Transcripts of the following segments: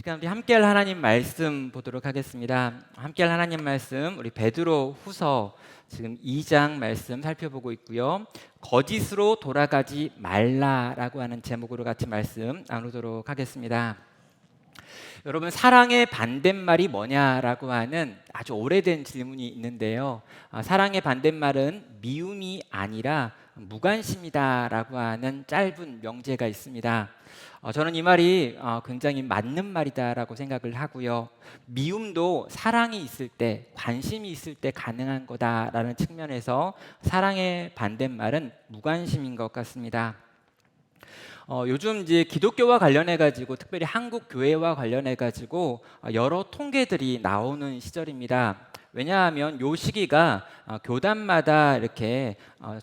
시간 우리 함께할 하나님 말씀 보도록 하겠습니다. 함께할 하나님 말씀 우리 베드로 후서 지금 2장 말씀 살펴보고 있고요. 거짓으로 돌아가지 말라라고 하는 제목으로 같이 말씀 나누도록 하겠습니다. 여러분, 사랑의 반대말이 뭐냐라고 하는 아주 오래된 질문이 있는데요. 사랑의 반대말은 미움이 아니라 무관심이다라고 하는 짧은 명제가 있습니다. 저는 이 말이 굉장히 맞는 말이다라고 생각을 하고요. 미움도 사랑이 있을 때, 관심이 있을 때 가능한 거다라는 측면에서 사랑의 반대말은 무관심인 것 같습니다. 요즘 이제 기독교와 관련해 가지고, 특별히 한국 교회와 관련해 가지고 여러 통계들이 나오는 시절입니다. 왜냐하면 요 시기가 교단마다 이렇게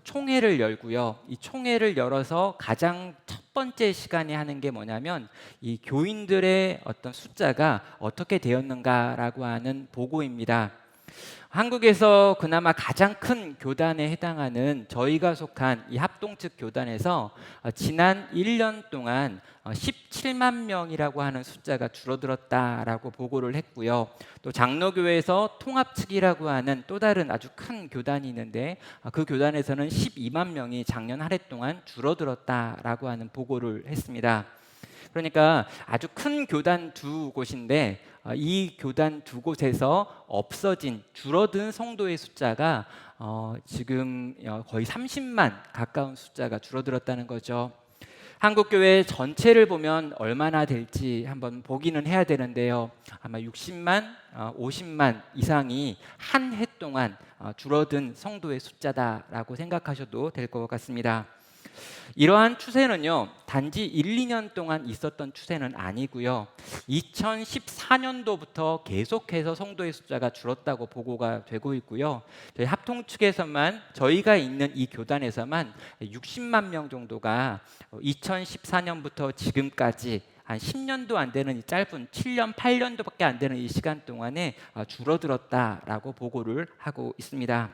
총회를 열고요. 이 총회를 열어서 가장 첫 번째 시간에 하는 게 뭐냐면 이 교인들의 어떤 숫자가 어떻게 되었는가라고 하는 보고입니다. 한국에서 그나마 가장 큰 교단에 해당하는 저희가 속한 이 합동측 교단에서 지난 1년 동안 17만 명이라고 하는 숫자가 줄어들었다라고 보고를 했고요. 또 장로교회에서 통합측이라고 하는 또 다른 아주 큰 교단이 있는데 그 교단에서는 12만 명이 작년 한 해 동안 줄어들었다라고 하는 보고를 했습니다. 그러니까 아주 큰 교단 두 곳인데 이 교단 두 곳에서 없어진 줄어든 성도의 숫자가 지금 거의 30만 가까운 숫자가 줄어들었다는 거죠. 한국교회 전체를 보면 얼마나 될지 한번 보기는 해야 되는데요. 아마 60만, 50만 이상이 한 해 동안 줄어든 성도의 숫자다라고 생각하셔도 될 것 같습니다. 이러한 추세는요, 단지 1, 2년 동안 있었던 추세는 아니고요. 2014년도부터 계속해서 성도의 숫자가 줄었다고 보고가 되고 있고요. 저희 합통 측에서만, 저희가 있는 이 교단에서만 60만 명 정도가 2014년부터 지금까지 한 10년도 안 되는 이 짧은 7년, 8년도밖에 안 되는 이 시간 동안에 줄어들었다라고 보고를 하고 있습니다.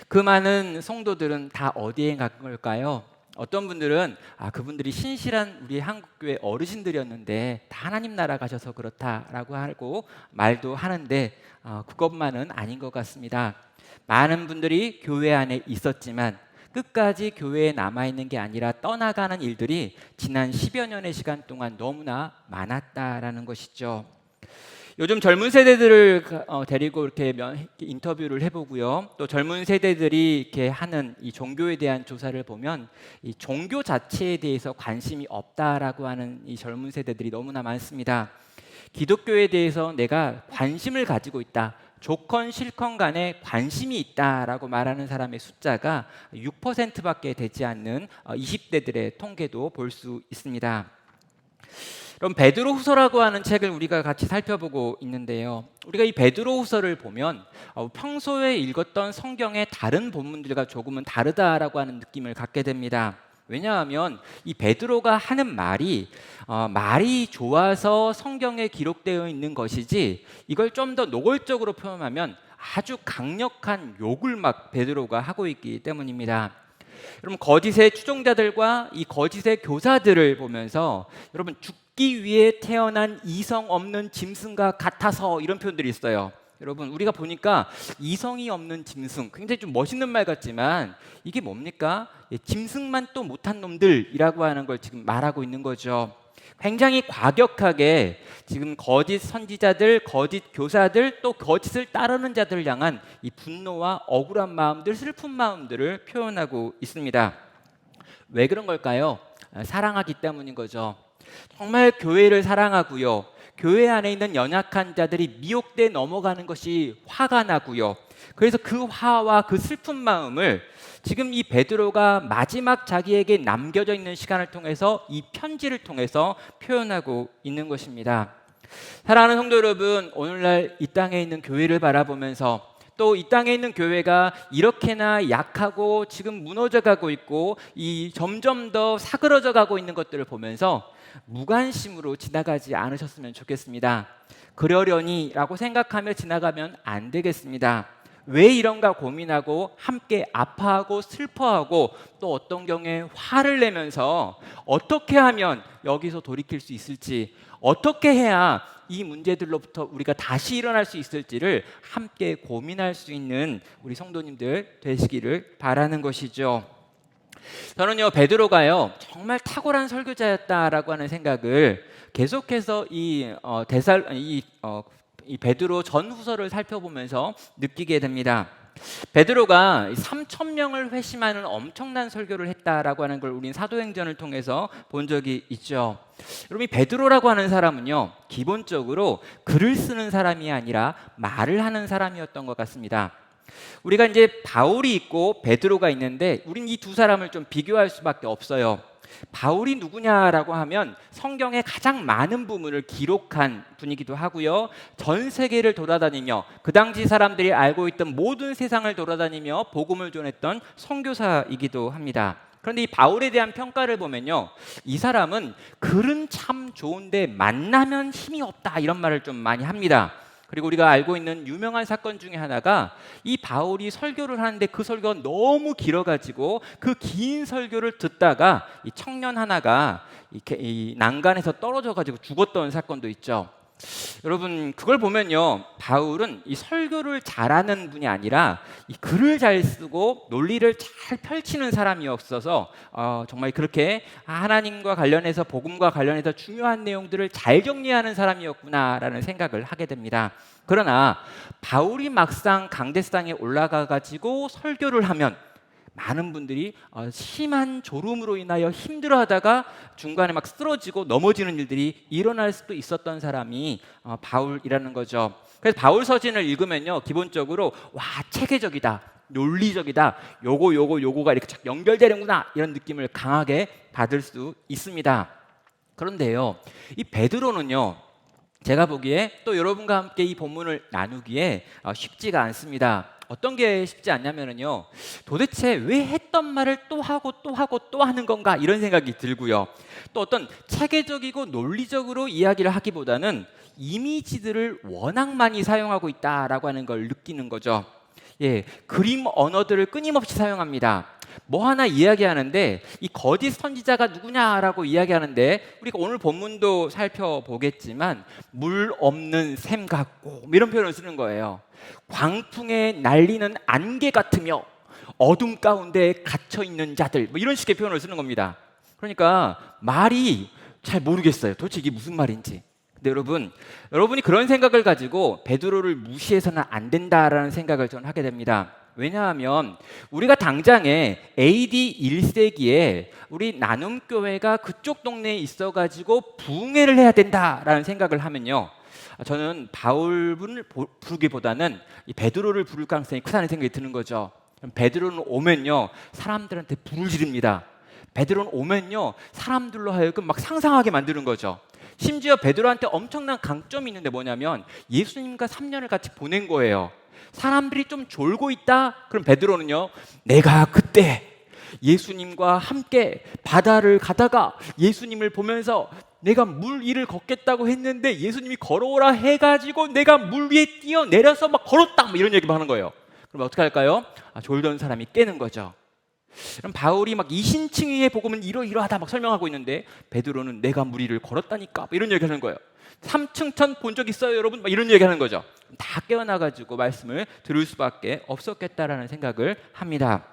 그 많은 성도들은 다 어디에 간 걸까요? 어떤 분들은 그분들이 신실한 우리 한국교회 어르신들이었는데 다 하나님 나라 가셔서 그렇다라고 하고 말도 하는데 그것만은 아닌 것 같습니다. 많은 분들이 교회 안에 있었지만 끝까지 교회에 남아있는 게 아니라 떠나가는 일들이 지난 10여 년의 시간 동안 너무나 많았다라는 것이죠. 요즘 젊은 세대들을 데리고 이렇게 인터뷰를 해보고요. 또 젊은 세대들이 이렇게 하는 이 종교에 대한 조사를 보면 이 종교 자체에 대해서 관심이 없다라고 하는 이 젊은 세대들이 너무나 많습니다. 기독교에 대해서 내가 관심을 가지고 있다, 좋건 싫건 간에 관심이 있다라고 말하는 사람의 숫자가 6%밖에 되지 않는 20대들의 통계도 볼 수 있습니다. 그럼 베드로후서라고 하는 책을 우리가 같이 살펴보고 있는데요. 우리가 이 베드로후서를 보면 평소에 읽었던 성경의 다른 본문들과 조금은 다르다라고 하는 느낌을 갖게 됩니다. 왜냐하면 이 베드로가 하는 말이 말이 좋아서 성경에 기록되어 있는 것이지, 이걸 좀 더 노골적으로 표현하면 아주 강력한 욕을 막 베드로가 하고 있기 때문입니다. 여러분, 거짓의 추종자들과 이 거짓의 교사들을 보면서 여러분, 죽기 위해 태어난 이성 없는 짐승과 같아서, 이런 표현들이 있어요. 여러분, 우리가 보니까 이성이 없는 짐승, 굉장히 좀 멋있는 말 같지만 이게 뭡니까? 짐승만 또 못한 놈들이라고 하는 걸 지금 말하고 있는 거죠. 굉장히 과격하게 지금 거짓 선지자들, 거짓 교사들, 또 거짓을 따르는 자들을 향한 이 분노와 억울한 마음들, 슬픈 마음들을 표현하고 있습니다. 왜 그런 걸까요? 사랑하기 때문인 거죠. 정말 교회를 사랑하고요. 교회 안에 있는 연약한 자들이 미혹돼 넘어가는 것이 화가 나고요. 그래서 그 화와 그 슬픈 마음을 지금 이 베드로가 마지막 자기에게 남겨져 있는 시간을 통해서, 이 편지를 통해서 표현하고 있는 것입니다. 사랑하는 성도 여러분, 오늘날 이 땅에 있는 교회를 바라보면서, 또 이 땅에 있는 교회가 이렇게나 약하고 지금 무너져 가고 있고 이 점점 더 사그러져 가고 있는 것들을 보면서 무관심으로 지나가지 않으셨으면 좋겠습니다. 그러려니라고 생각하며 지나가면 안 되겠습니다. 왜 이런가 고민하고 함께 아파하고 슬퍼하고 또 어떤 경우에 화를 내면서 어떻게 하면 여기서 돌이킬 수 있을지, 어떻게 해야 이 문제들로부터 우리가 다시 일어날 수 있을지를 함께 고민할 수 있는 우리 성도님들 되시기를 바라는 것이죠. 저는요, 베드로가요 정말 탁월한 설교자였다라고 하는 생각을 계속해서 이 베드로 전후서를 살펴보면서 느끼게 됩니다. 베드로가 3,000명을 회심하는 엄청난 설교를 했다라고 하는 걸 우린 사도행전을 통해서 본 적이 있죠. 여러분, 이 베드로라고 하는 사람은요, 기본적으로 글을 쓰는 사람이 아니라 말을 하는 사람이었던 것 같습니다. 우리가 이제 바울이 있고 베드로가 있는데 우린 이 두 사람을 좀 비교할 수밖에 없어요. 바울이 누구냐라고 하면 성경의 가장 많은 부분을 기록한 분이기도 하고요. 전 세계를 돌아다니며 그 당시 사람들이 알고 있던 모든 세상을 돌아다니며 복음을 전했던 선교사이기도 합니다. 그런데 이 바울에 대한 평가를 보면요, 이 사람은 글은 참 좋은데 만나면 힘이 없다, 이런 말을 좀 많이 합니다. 그리고 우리가 알고 있는 유명한 사건 중에 하나가 이 바울이 설교를 하는데 그 설교가 너무 길어가지고 그 긴 설교를 듣다가 이 청년 하나가 이 난간에서 떨어져가지고 죽었던 사건도 있죠. 여러분, 그걸 보면요, 바울은 이 설교를 잘하는 분이 아니라 이 글을 잘 쓰고 논리를 잘 펼치는 사람이었어서 정말 그렇게 하나님과 관련해서 복음과 관련해서 중요한 내용들을 잘 정리하는 사람이었구나라는 생각을 하게 됩니다. 그러나 바울이 막상 강대상에 올라가 가지고 설교를 하면 많은 분들이 심한 졸음으로 인하여 힘들어하다가 중간에 막 쓰러지고 넘어지는 일들이 일어날 수도 있었던 사람이 바울이라는 거죠. 그래서 바울 서신을 읽으면요, 기본적으로 와, 체계적이다, 논리적이다, 요거가 이렇게 쫙 연결되는구나, 이런 느낌을 강하게 받을 수 있습니다. 그런데요, 이 베드로는요, 제가 보기에 또 여러분과 함께 이 본문을 나누기에 쉽지가 않습니다. 어떤 게 쉽지 않냐면요, 도대체 왜 했던 말을 또 하고 또 하는 건가, 이런 생각이 들고요. 또 어떤 체계적이고 논리적으로 이야기를 하기보다는 이미지들을 워낙 많이 사용하고 있다라고 하는 걸 느끼는 거죠. 예, 그림 언어들을 끊임없이 사용합니다. 뭐 하나 이야기하는데 이 거짓 선지자가 누구냐라고 이야기하는데 우리가 오늘 본문도 살펴보겠지만 물 없는 샘 같고 이런 표현을 쓰는 거예요. 광풍에 날리는 안개 같으며 어둠 가운데 갇혀있는 자들, 뭐 이런 식의 표현을 쓰는 겁니다. 그러니까 말이 잘 모르겠어요, 도대체 이게 무슨 말인지. 근데 여러분이 그런 생각을 가지고 베드로를 무시해서는 안 된다라는 생각을 저는 하게 됩니다. 왜냐하면 우리가 당장에 AD 1세기에 우리 나눔교회가 그쪽 동네에 있어가지고 부흥회를 해야 된다라는 생각을 하면요, 저는 바울분을 부르기보다는 이 베드로를 부를 가능성이 크다는 생각이 드는 거죠. 베드로는 오면요, 사람들한테 불을 지릅니다. 베드로는 오면요, 사람들로 하여금 막 상상하게 만드는 거죠. 심지어 베드로한테 엄청난 강점이 있는데 뭐냐면 예수님과 3년을 같이 보낸 거예요. 사람들이 좀 졸고 있다? 그럼 베드로는요, 내가 그때 예수님과 함께 바다를 가다가 예수님을 보면서 내가 물 위를 걷겠다고 했는데 예수님이 걸어오라 해가지고 내가 물 위에 뛰어내려서 막 걸었다, 뭐 이런 얘기만 하는 거예요. 그럼 어떻게 할까요? 졸던 사람이 깨는 거죠. 그럼 바울이 막 이신칭의의 복음은 이러이러하다 막 설명하고 있는데 베드로는 내가 물 위를 걸었다니까, 뭐 이런 얘기 하는 거예요. 3층천 본 적 있어요 여러분? 막 이런 얘기 하는 거죠. 다 깨어나가지고 말씀을 들을 수밖에 없었겠다라는 생각을 합니다.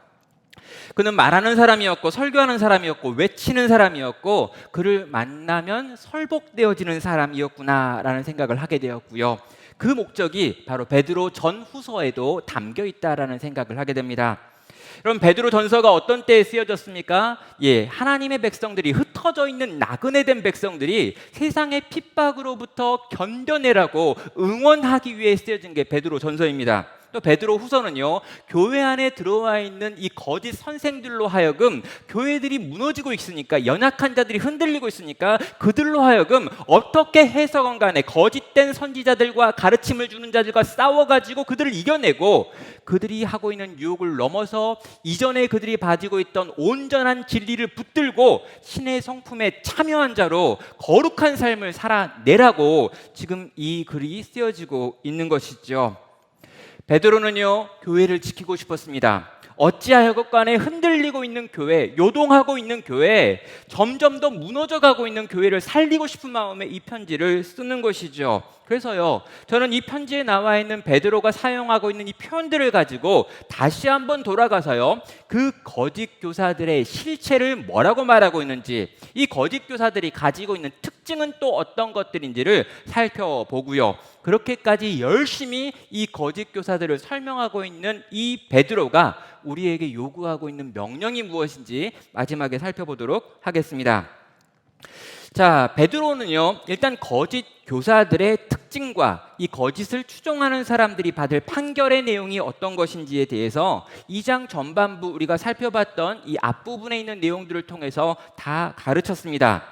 그는 말하는 사람이었고 설교하는 사람이었고 외치는 사람이었고 그를 만나면 설복되어지는 사람이었구나라는 생각을 하게 되었고요. 그 목적이 바로 베드로 전후서에도 담겨 있다라는 생각을 하게 됩니다. 그럼 베드로 전서가 어떤 때에 쓰여졌습니까? 예, 하나님의 백성들이, 흩어져 있는 나그네 된 백성들이 세상의 핍박으로부터 견뎌내라고 응원하기 위해 쓰여진 게 베드로 전서입니다. 또 베드로 후서는요, 교회 안에 들어와 있는 이 거짓 선생들로 하여금 교회들이 무너지고 있으니까, 연약한 자들이 흔들리고 있으니까 그들로 하여금 어떻게 해석은 간에 거짓된 선지자들과 가르침을 주는 자들과 싸워가지고 그들을 이겨내고 그들이 하고 있는 유혹을 넘어서 이전에 그들이 가지고 있던 온전한 진리를 붙들고 신의 성품에 참여한 자로 거룩한 삶을 살아내라고 지금 이 글이 쓰여지고 있는 것이죠. 베드로는요, 교회를 지키고 싶었습니다. 어찌하여건간에 흔들리고 있는 교회, 요동하고 있는 교회, 점점 더 무너져가고 있는 교회를 살리고 싶은 마음에 이 편지를 쓰는 것이죠. 그래서요, 저는 이 편지에 나와 있는 베드로가 사용하고 있는 이 표현들을 가지고 다시 한번 돌아가서요, 그 거짓 교사들의 실체를 뭐라고 말하고 있는지, 이 거짓 교사들이 가지고 있는 특징은 또 어떤 것들인지를 살펴보고요, 그렇게까지 열심히 이 거짓 교사들을 설명하고 있는 이 베드로가 우리에게 요구하고 있는 명령이 무엇인지 마지막에 살펴보도록 하겠습니다. 자, 베드로는요, 일단 거짓 교사들의 특징과 이 거짓을 추종하는 사람들이 받을 판결의 내용이 어떤 것인지에 대해서 2장 전반부 우리가 살펴봤던 이 앞부분에 있는 내용들을 통해서 다 가르쳤습니다.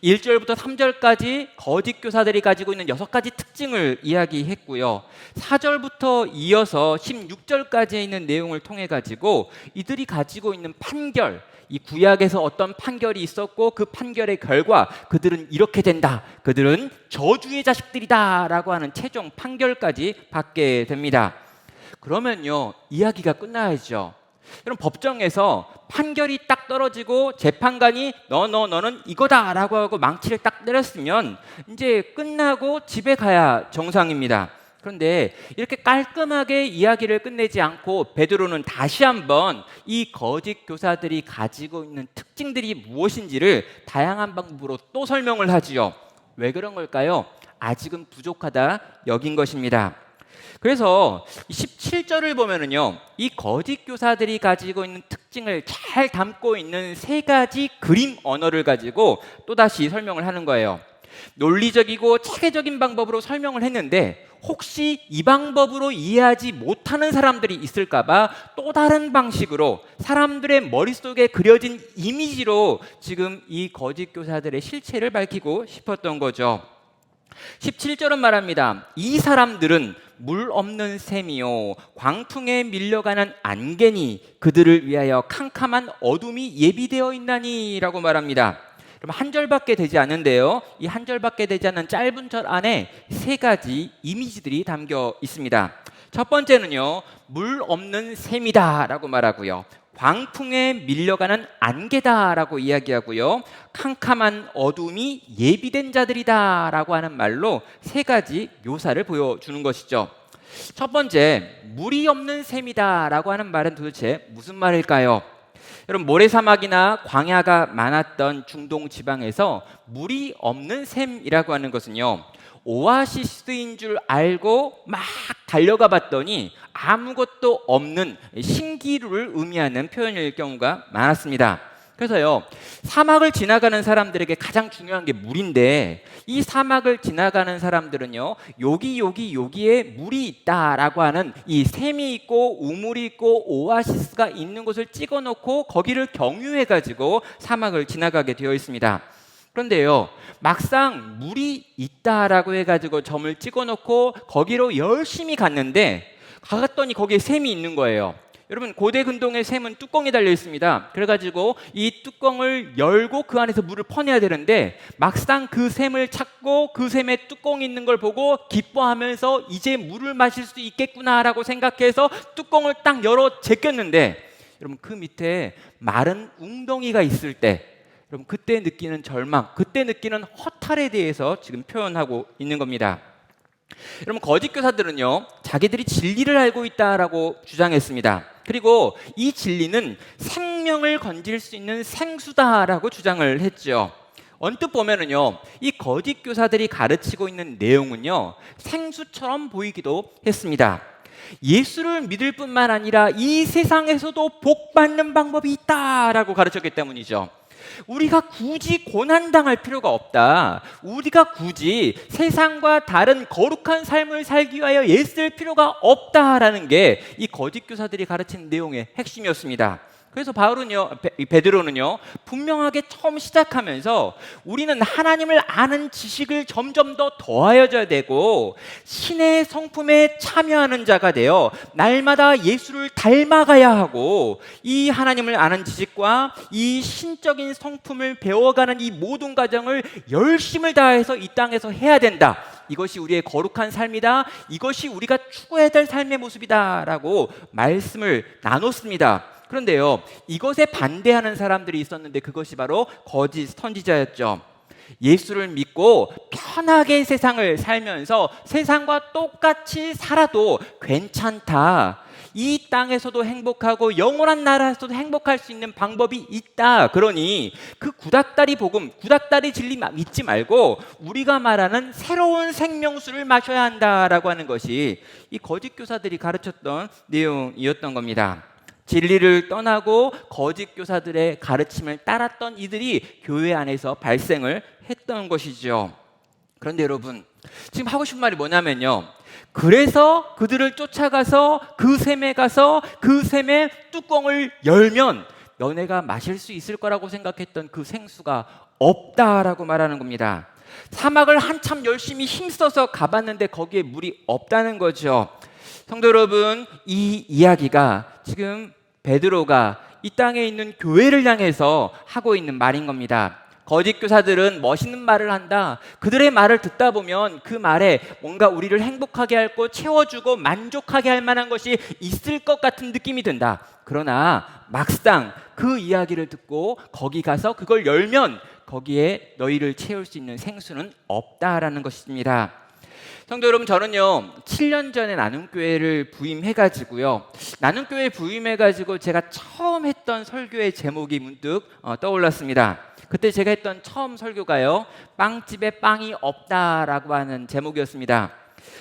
1절부터 3절까지 거짓 교사들이 가지고 있는 6가지 특징을 이야기했고요, 4절부터 이어서 16절까지에 있는 내용을 통해 가지고 이들이 가지고 있는 판결, 이 구약에서 어떤 판결이 있었고 그 판결의 결과 그들은 이렇게 된다, 그들은 저주의 자식들이다 라고 하는 최종 판결까지 받게 됩니다. 그러면요, 이야기가 끝나야죠. 여러분, 법정에서 판결이 딱 떨어지고 재판관이 너는 이거다 라고 하고 망치를 딱 때렸으면 이제 끝나고 집에 가야 정상입니다. 그런데 이렇게 깔끔하게 이야기를 끝내지 않고 베드로는 다시 한번 이 거짓 교사들이 가지고 있는 특징들이 무엇인지를 다양한 방법으로 또 설명을 하지요. 왜 그런 걸까요? 아직은 부족하다 여긴 것입니다. 그래서 17절을 보면은요, 이 거짓 교사들이 가지고 있는 특징을 잘 담고 있는 3가지 그림 언어를 가지고 또다시 설명을 하는 거예요. 논리적이고 체계적인 방법으로 설명을 했는데 혹시 이 방법으로 이해하지 못하는 사람들이 있을까봐 또 다른 방식으로 사람들의 머릿속에 그려진 이미지로 지금 이 거짓 교사들의 실체를 밝히고 싶었던 거죠. 17절은 말합니다. 이 사람들은 물 없는 샘이요 광풍에 밀려가는 안개니 그들을 위하여 캄캄한 어둠이 예비되어 있나니 라고 말합니다. 그럼 한 절밖에 되지 않는데요, 이 한 절밖에 되지 않는 짧은 절 안에 3가지 이미지들이 담겨 있습니다. 첫 번째는요, 물 없는 샘이다 라고 말하고요, 광풍에 밀려가는 안개다 라고 이야기하고요, 캄캄한 어둠이 예비된 자들이다 라고 하는 말로 3가지 묘사를 보여주는 것이죠. 첫 번째, 물이 없는 샘이다 라고 하는 말은 도대체 무슨 말일까요? 여러분, 모래사막이나 광야가 많았던 중동 지방에서 물이 없는 샘이라고 하는 것은요, 오아시스인 줄 알고 막 달려가 봤더니 아무것도 없는 신기루를 의미하는 표현일 경우가 많았습니다. 그래서요, 사막을 지나가는 사람들에게 가장 중요한 게 물인데 이 사막을 지나가는 사람들은요, 여기에 물이 있다라고 하는 이 샘이 있고 우물이 있고 오아시스가 있는 곳을 찍어놓고 거기를 경유해가지고 사막을 지나가게 되어 있습니다. 그런데요, 막상 물이 있다라고 해가지고 점을 찍어놓고 거기로 열심히 갔는데 가갔더니 거기에 샘이 있는 거예요. 여러분, 고대 근동의 샘은 뚜껑이 달려 있습니다. 그래가지고 이 뚜껑을 열고 그 안에서 물을 퍼내야 되는데 막상 그 샘을 찾고 그 샘에 뚜껑이 있는 걸 보고 기뻐하면서 이제 물을 마실 수 있겠구나라고 생각해서 뚜껑을 딱 열어 제꼈는데, 여러분, 그 밑에 마른 웅덩이가 있을 때 여러분, 그때 느끼는 절망, 그때 느끼는 허탈에 대해서 지금 표현하고 있는 겁니다. 여러분, 거짓 교사들은요, 자기들이 진리를 알고 있다라고 주장했습니다. 그리고 이 진리는 생명을 건질 수 있는 생수다라고 주장을 했죠. 언뜻 보면은요, 이 거짓 교사들이 가르치고 있는 내용은요, 생수처럼 보이기도 했습니다. 예수를 믿을 뿐만 아니라 이 세상에서도 복 받는 방법이 있다라고 가르쳤기 때문이죠. 우리가 굳이 고난당할 필요가 없다, 우리가 굳이 세상과 다른 거룩한 삶을 살기 위하여 애쓸 필요가 없다라는 게 이 거짓 교사들이 가르치는 내용의 핵심이었습니다. 그래서 베드로는요, 분명하게 처음 시작하면서 우리는 하나님을 아는 지식을 점점 더 더하여져야 되고 신의 성품에 참여하는 자가 되어 날마다 예수를 닮아가야 하고, 이 하나님을 아는 지식과 이 신적인 성품을 배워가는 이 모든 과정을 열심을 다해서 이 땅에서 해야 된다, 이것이 우리의 거룩한 삶이다. 이것이 우리가 추구해야 될 삶의 모습이다라고 말씀을 나눴습니다. 그런데요, 이것에 반대하는 사람들이 있었는데 그것이 바로 거짓 선지자였죠. 예수를 믿고 편하게 세상을 살면서 세상과 똑같이 살아도 괜찮다. 이 땅에서도 행복하고 영원한 나라에서도 행복할 수 있는 방법이 있다. 그러니 그 구닥다리 복음, 구닥다리 진리 믿지 말고 우리가 말하는 새로운 생명수를 마셔야 한다라고 하는 것이 이 거짓 교사들이 가르쳤던 내용이었던 겁니다. 진리를 떠나고 거짓 교사들의 가르침을 따랐던 이들이 교회 안에서 발생을 했던 것이죠. 그런데 여러분, 지금 하고 싶은 말이 뭐냐면요, 그래서 그들을 쫓아가서 그 샘에 가서 그 샘의 뚜껑을 열면 너네가 마실 수 있을 거라고 생각했던 그 생수가 없다라고 말하는 겁니다. 사막을 한참 열심히 힘써서 가봤는데 거기에 물이 없다는 거죠. 성도 여러분, 이 이야기가 지금 베드로가 이 땅에 있는 교회를 향해서 하고 있는 말인 겁니다. 거짓 교사들은 멋있는 말을 한다. 그들의 말을 듣다 보면 그 말에 뭔가 우리를 행복하게 하고 채워주고 만족하게 할 만한 것이 있을 것 같은 느낌이 든다. 그러나 막상 그 이야기를 듣고 거기 가서 그걸 열면 거기에 너희를 채울 수 있는 생수는 없다라는 것입니다. 성도 여러분, 저는요 7년 전에 나눔교회를 부임해가지고요, 나눔교회 부임해가지고 제가 처음 했던 설교의 제목이 문득 떠올랐습니다. 그때 제가 했던 처음 설교가요, 빵집에 빵이 없다라고 하는 제목이었습니다.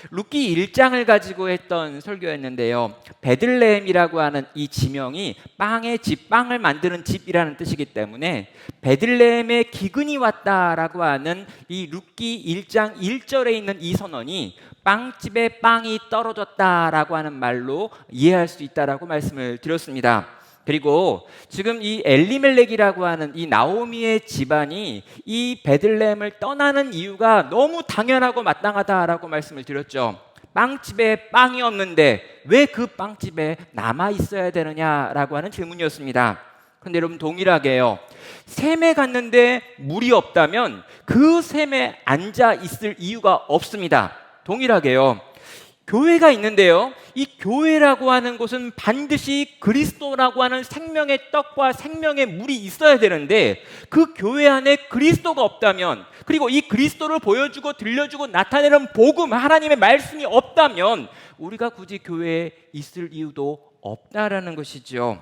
룻기 1장을 가지고 했던 설교였는데요, 베들레헴이라고 하는 이 지명이 빵의 집, 빵을 만드는 집이라는 뜻이기 때문에 베들레헴에 기근이 왔다라고 하는 이 룻기 1장 1절에 있는 이 선언이 빵집에 빵이 떨어졌다라고 하는 말로 이해할 수 있다라고 말씀을 드렸습니다. 그리고 지금 이 엘리멜렉이라고 하는 이 나오미의 집안이 이 베들레헴을 떠나는 이유가 너무 당연하고 마땅하다라고 말씀을 드렸죠. 빵집에 빵이 없는데 왜 그 빵집에 남아 있어야 되느냐라고 하는 질문이었습니다. 그런데 여러분, 동일하게요, 샘에 갔는데 물이 없다면 그 샘에 앉아 있을 이유가 없습니다. 동일하게요, 교회가 있는데요, 이 교회라고 하는 곳은 반드시 그리스도라고 하는 생명의 떡과 생명의 물이 있어야 되는데 그 교회 안에 그리스도가 없다면, 그리고 이 그리스도를 보여주고 들려주고 나타내는 복음, 하나님의 말씀이 없다면 우리가 굳이 교회에 있을 이유도 없다라는 것이죠.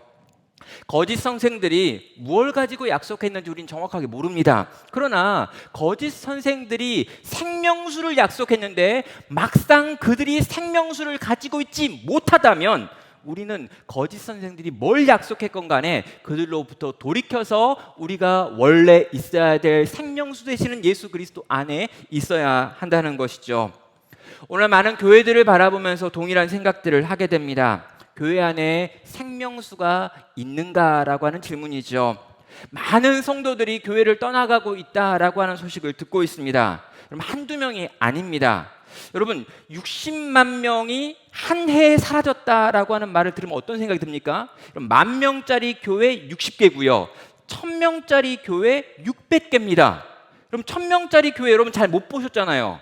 거짓 선생들이 무엇을 가지고 약속했는지 우리는 정확하게 모릅니다. 그러나 거짓 선생들이 생명수를 약속했는데 막상 그들이 생명수를 가지고 있지 못하다면 우리는 거짓 선생들이 뭘 약속했건 간에 그들로부터 돌이켜서 우리가 원래 있어야 될 생명수 되시는 예수 그리스도 안에 있어야 한다는 것이죠. 오늘 많은 교회들을 바라보면서 동일한 생각들을 하게 됩니다. 교회 안에 생명수가 있는가라고 하는 질문이죠. 많은 성도들이 교회를 떠나가고 있다라고 하는 소식을 듣고 있습니다. 여러분, 한두 명이 아닙니다. 여러분, 60만 명이 한 해에 사라졌다라고 하는 말을 들으면 어떤 생각이 듭니까? 10,000명짜리 교회 60개고요, 1,000명짜리 교회 600개입니다. 그럼 1,000명짜리 교회 여러분 잘 못 보셨잖아요.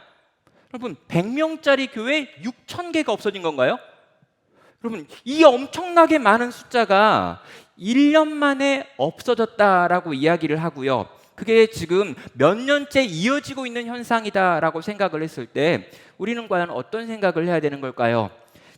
여러분, 100명짜리 교회 6,000개가 없어진 건가요? 여러분, 이 엄청나게 많은 숫자가 1년 만에 없어졌다라고 이야기를 하고요, 그게 지금 몇 년째 이어지고 있는 현상이다라고 생각을 했을 때 우리는 과연 어떤 생각을 해야 되는 걸까요?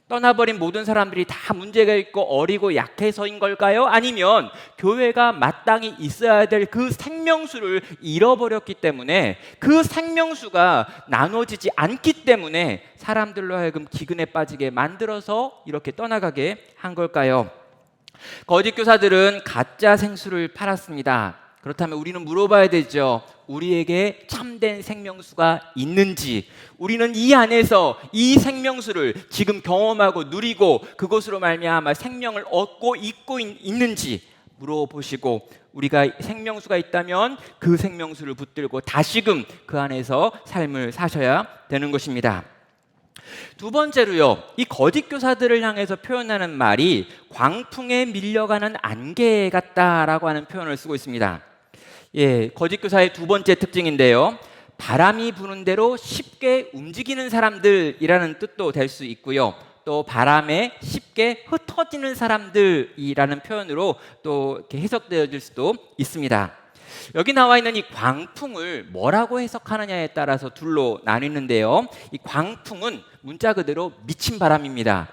떠나버린 모든 사람들이 다 문제가 있고 어리고 약해서인 걸까요? 아니면 교회가 마땅히 있어야 될 그 생명수를 잃어버렸기 때문에, 그 생명수가 나눠지지 않기 때문에 사람들로 하여금 기근에 빠지게 만들어서 이렇게 떠나가게 한 걸까요? 거짓 교사들은 가짜 생수를 팔았습니다. 그렇다면 우리는 물어봐야 되죠. 우리에게 참된 생명수가 있는지, 우리는 이 안에서 이 생명수를 지금 경험하고 누리고 그것으로 말미암아 생명을 얻고 있고 있는지 물어보시고, 우리가 생명수가 있다면 그 생명수를 붙들고 다시금 그 안에서 삶을 사셔야 되는 것입니다. 두 번째로요, 이 거짓 교사들을 향해서 표현하는 말이 광풍에 밀려가는 안개 같다라고 하는 표현을 쓰고 있습니다. 예, 거짓 교사의 두 번째 특징인데요, 바람이 부는 대로 쉽게 움직이는 사람들이라는 뜻도 될 수 있고요. 또 바람에 쉽게 흩어지는 사람들이라는 표현으로 또 이렇게 해석되어질 수도 있습니다. 여기 나와 있는 이 광풍을 뭐라고 해석하느냐에 따라서 둘로 나뉘는데요. 이 광풍은 문자 그대로 미친 바람입니다.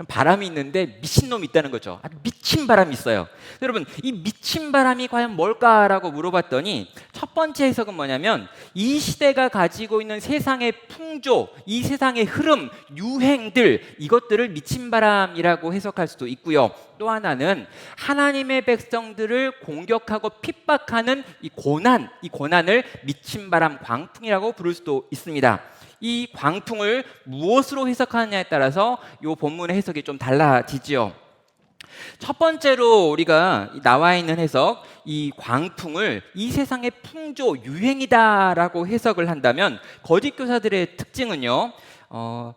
바람이 있는데 미친놈이 있다는 거죠. 아주 미친 바람이 있어요. 여러분, 이 미친 바람이 과연 뭘까라고 물어봤더니 첫 번째 해석은 뭐냐면 이 시대가 가지고 있는 세상의 풍조, 이 세상의 흐름, 유행들, 이것들을 미친 바람이라고 해석할 수도 있고요. 또 하나는 하나님의 백성들을 공격하고 핍박하는 이 고난을 미친 바람, 광풍이라고 부를 수도 있습니다. 이 광풍을 무엇으로 해석하느냐에 따라서 이 본문의 해석이 좀 달라지지요. 첫 번째로 우리가 나와 있는 해석, 이 광풍을 이 세상의 풍조, 유행이다라고 해석을 한다면 거짓 교사들의 특징은요,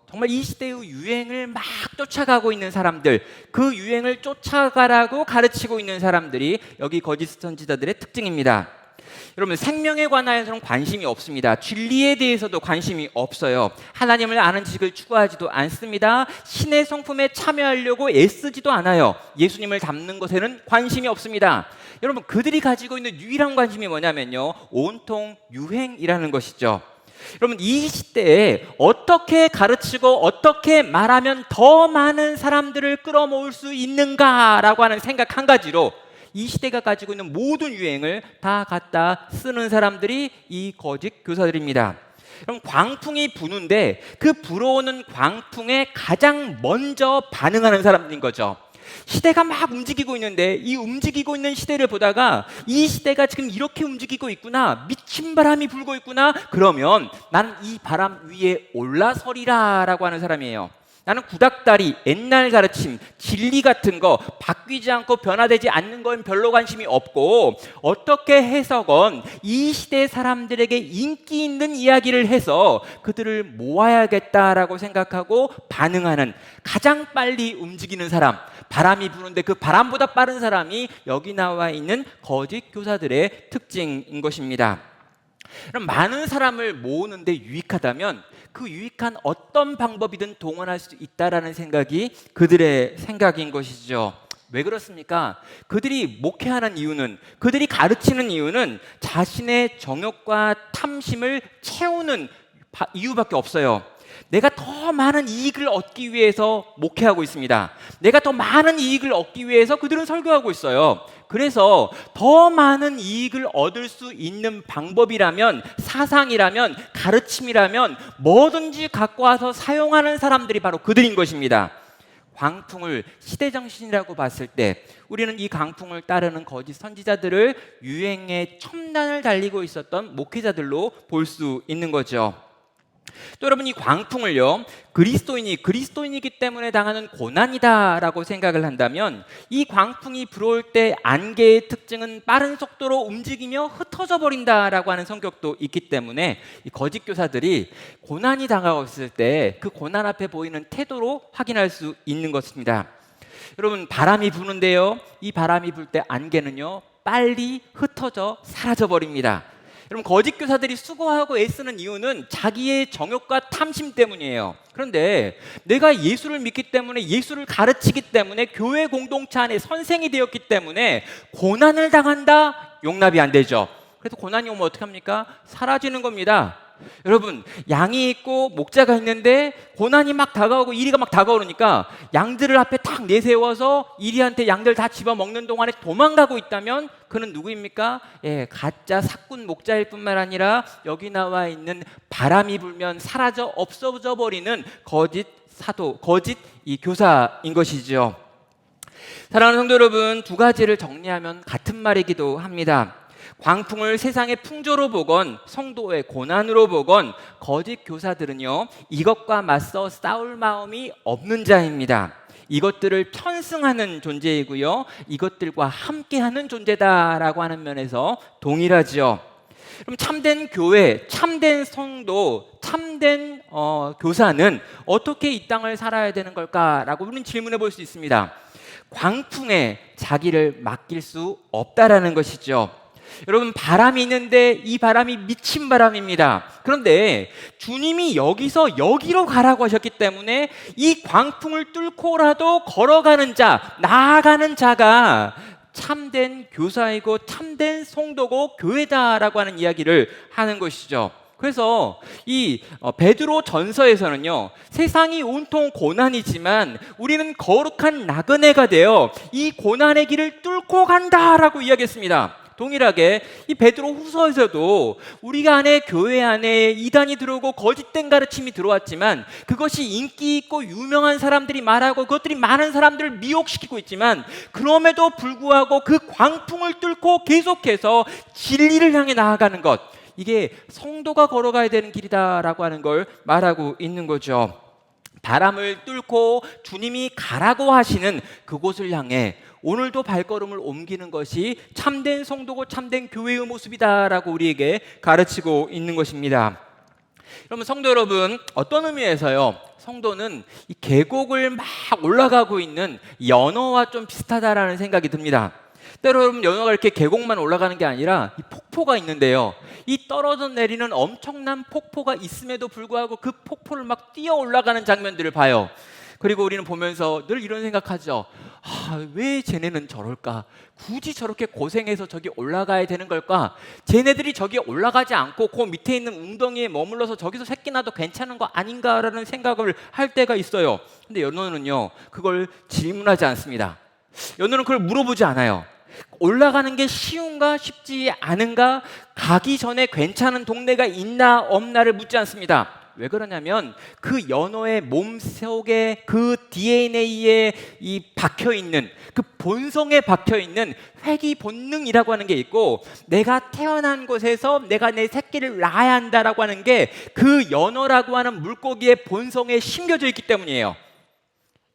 정말 이 시대의 유행을 막 쫓아가고 있는 사람들, 그 유행을 쫓아가라고 가르치고 있는 사람들이 여기 거짓 선지자들의 특징입니다. 여러분, 생명에 관하여서는 관심이 없습니다. 진리에 대해서도 관심이 없어요. 하나님을 아는 지식을 추구하지도 않습니다. 신의 성품에 참여하려고 애쓰지도 않아요. 예수님을 닮는 것에는 관심이 없습니다. 여러분, 그들이 가지고 있는 유일한 관심이 뭐냐면요, 온통 유행이라는 것이죠. 여러분, 이 시대에 어떻게 가르치고 어떻게 말하면 더 많은 사람들을 끌어모을 수 있는가라고 하는 생각 한 가지로 이 시대가 가지고 있는 모든 유행을 다 갖다 쓰는 사람들이 이 거짓 교사들입니다. 그럼 광풍이 부는데 그 불어오는 광풍에 가장 먼저 반응하는 사람들인 거죠. 시대가 막 움직이고 있는데 이 움직이고 있는 시대를 보다가 이 시대가 지금 이렇게 움직이고 있구나, 미친 바람이 불고 있구나, 그러면 나는 이 바람 위에 올라서리라 라고 하는 사람이에요. 나는 구닥다리, 옛날 가르침, 진리 같은 거 바뀌지 않고 변화되지 않는 건 별로 관심이 없고, 어떻게 해서건 이 시대 사람들에게 인기 있는 이야기를 해서 그들을 모아야겠다라고 생각하고 반응하는, 가장 빨리 움직이는 사람, 바람이 부는데 그 바람보다 빠른 사람이 여기 나와 있는 거짓 교사들의 특징인 것입니다. 그럼 많은 사람을 모으는데 유익하다면 그 유익한 어떤 방법이든 동원할 수 있다라는 생각이 그들의 생각인 것이죠. 왜 그렇습니까? 그들이 목회하는 이유는, 그들이 가르치는 이유는 자신의 정욕과 탐심을 채우는 이유밖에 없어요. 내가 더 많은 이익을 얻기 위해서 목회하고 있습니다. 내가 더 많은 이익을 얻기 위해서 그들은 설교하고 있어요. 그래서 더 많은 이익을 얻을 수 있는 방법이라면, 사상이라면, 가르침이라면 뭐든지 갖고 와서 사용하는 사람들이 바로 그들인 것입니다. 광풍을 시대정신이라고 봤을 때 우리는 이 광풍을 따르는 거짓 선지자들을 유행의 첨단을 달리고 있었던 목회자들로 볼 수 있는 거죠. 또 여러분, 이 광풍을요, 그리스도인이기 때문에 당하는 고난이다라고 생각을 한다면 이 광풍이 불어올 때 안개의 특징은 빠른 속도로 움직이며 흩어져 버린다라고 하는 성격도 있기 때문에 이 거짓 교사들이 고난이 다가왔을 때 그 고난 앞에 보이는 태도로 확인할 수 있는 것입니다. 여러분, 바람이 부는데요, 이 바람이 불 때 안개는요 빨리 흩어져 사라져 버립니다. 여러분, 거짓 교사들이 수고하고 애쓰는 이유는 자기의 정욕과 탐심 때문이에요. 그런데 내가 예수를 믿기 때문에, 예수를 가르치기 때문에, 교회 공동체 안에 선생이 되었기 때문에 고난을 당한다? 용납이 안 되죠. 그래서 고난이 오면 어떻게 합니까? 사라지는 겁니다. 여러분, 양이 있고 목자가 있는데 고난이 막 다가오고 이리가 막 다가오니까 양들을 앞에 딱 내세워서 이리한테 양들 다 집어먹는 동안에 도망가고 있다면 그는 누구입니까? 가짜 사꾼 목자일 뿐만 아니라 여기 나와 있는 바람이 불면 사라져 없어져 버리는 거짓 사도, 거짓 이 교사인 것이죠. 사랑하는 성도 여러분, 두 가지를 정리하면 같은 말이기도 합니다. 광풍을 세상의 풍조로 보건 성도의 고난으로 보건 거짓 교사들은요, 이것과 맞서 싸울 마음이 없는 자입니다. 이것들을 편승하는 존재이고요, 이것들과 함께하는 존재다라고 하는 면에서 동일하지요. 그럼 참된 교회, 참된 성도, 참된 교사는 어떻게 이 땅을 살아야 되는 걸까라고 우리는 질문해 볼 수 있습니다. 광풍에 자기를 맡길 수 없다라는 것이죠. 여러분, 바람이 있는데 이 바람이 미친 바람입니다. 그런데 주님이 여기서 여기로 가라고 하셨기 때문에 이 광풍을 뚫고라도 걸어가는 자, 나아가는 자가 참된 교사이고 참된 성도고 교회다라고 하는 이야기를 하는 것이죠. 그래서 이 베드로 전서에서는요, 세상이 온통 고난이지만 우리는 거룩한 나그네가 되어 이 고난의 길을 뚫고 간다라고 이야기했습니다. 동일하게 이 베드로 후서에서도 우리가 안에, 교회 안에 이단이 들어오고 거짓된 가르침이 들어왔지만 그것이 인기 있고 유명한 사람들이 말하고 그것들이 많은 사람들을 미혹시키고 있지만 그럼에도 불구하고 그 광풍을 뚫고 계속해서 진리를 향해 나아가는 것, 이게 성도가 걸어가야 되는 길이다라고 하는 걸 말하고 있는 거죠. 바람을 뚫고 주님이 가라고 하시는 그곳을 향해 오늘도 발걸음을 옮기는 것이 참된 성도고 참된 교회의 모습이다라고 우리에게 가르치고 있는 것입니다. 여러분, 성도 여러분, 어떤 의미에서요, 성도는 이 계곡을 막 올라가고 있는 연어와 좀 비슷하다라는 생각이 듭니다. 때로 여러분, 연어가 이렇게 계곡만 올라가는 게 아니라 이 폭포가 있는데요, 이 떨어져 내리는 엄청난 폭포가 있음에도 불구하고 그 폭포를 막 뛰어 올라가는 장면들을 봐요. 그리고 우리는 보면서 늘 이런 생각하죠. 왜 쟤네는 저럴까? 굳이 저렇게 고생해서 저기 올라가야 되는 걸까? 쟤네들이 저기 올라가지 않고 그 밑에 있는 웅덩이에 머물러서 저기서 새끼 나도 괜찮은 거 아닌가라는 생각을 할 때가 있어요. 근데 연어는요, 그걸 질문하지 않습니다. 연어는 그걸 물어보지 않아요. 올라가는 게 쉬운가 쉽지 않은가, 가기 전에 괜찮은 동네가 있나 없나를 묻지 않습니다. 왜 그러냐면 그 연어의 몸속에 그 DNA에 이 박혀있는, 그 본성에 박혀있는 회귀 본능이라고 하는 게 있고, 내가 태어난 곳에서 내가 내 새끼를 낳아야 한다라고 하는 게 그 연어라고 하는 물고기의 본성에 심겨져 있기 때문이에요.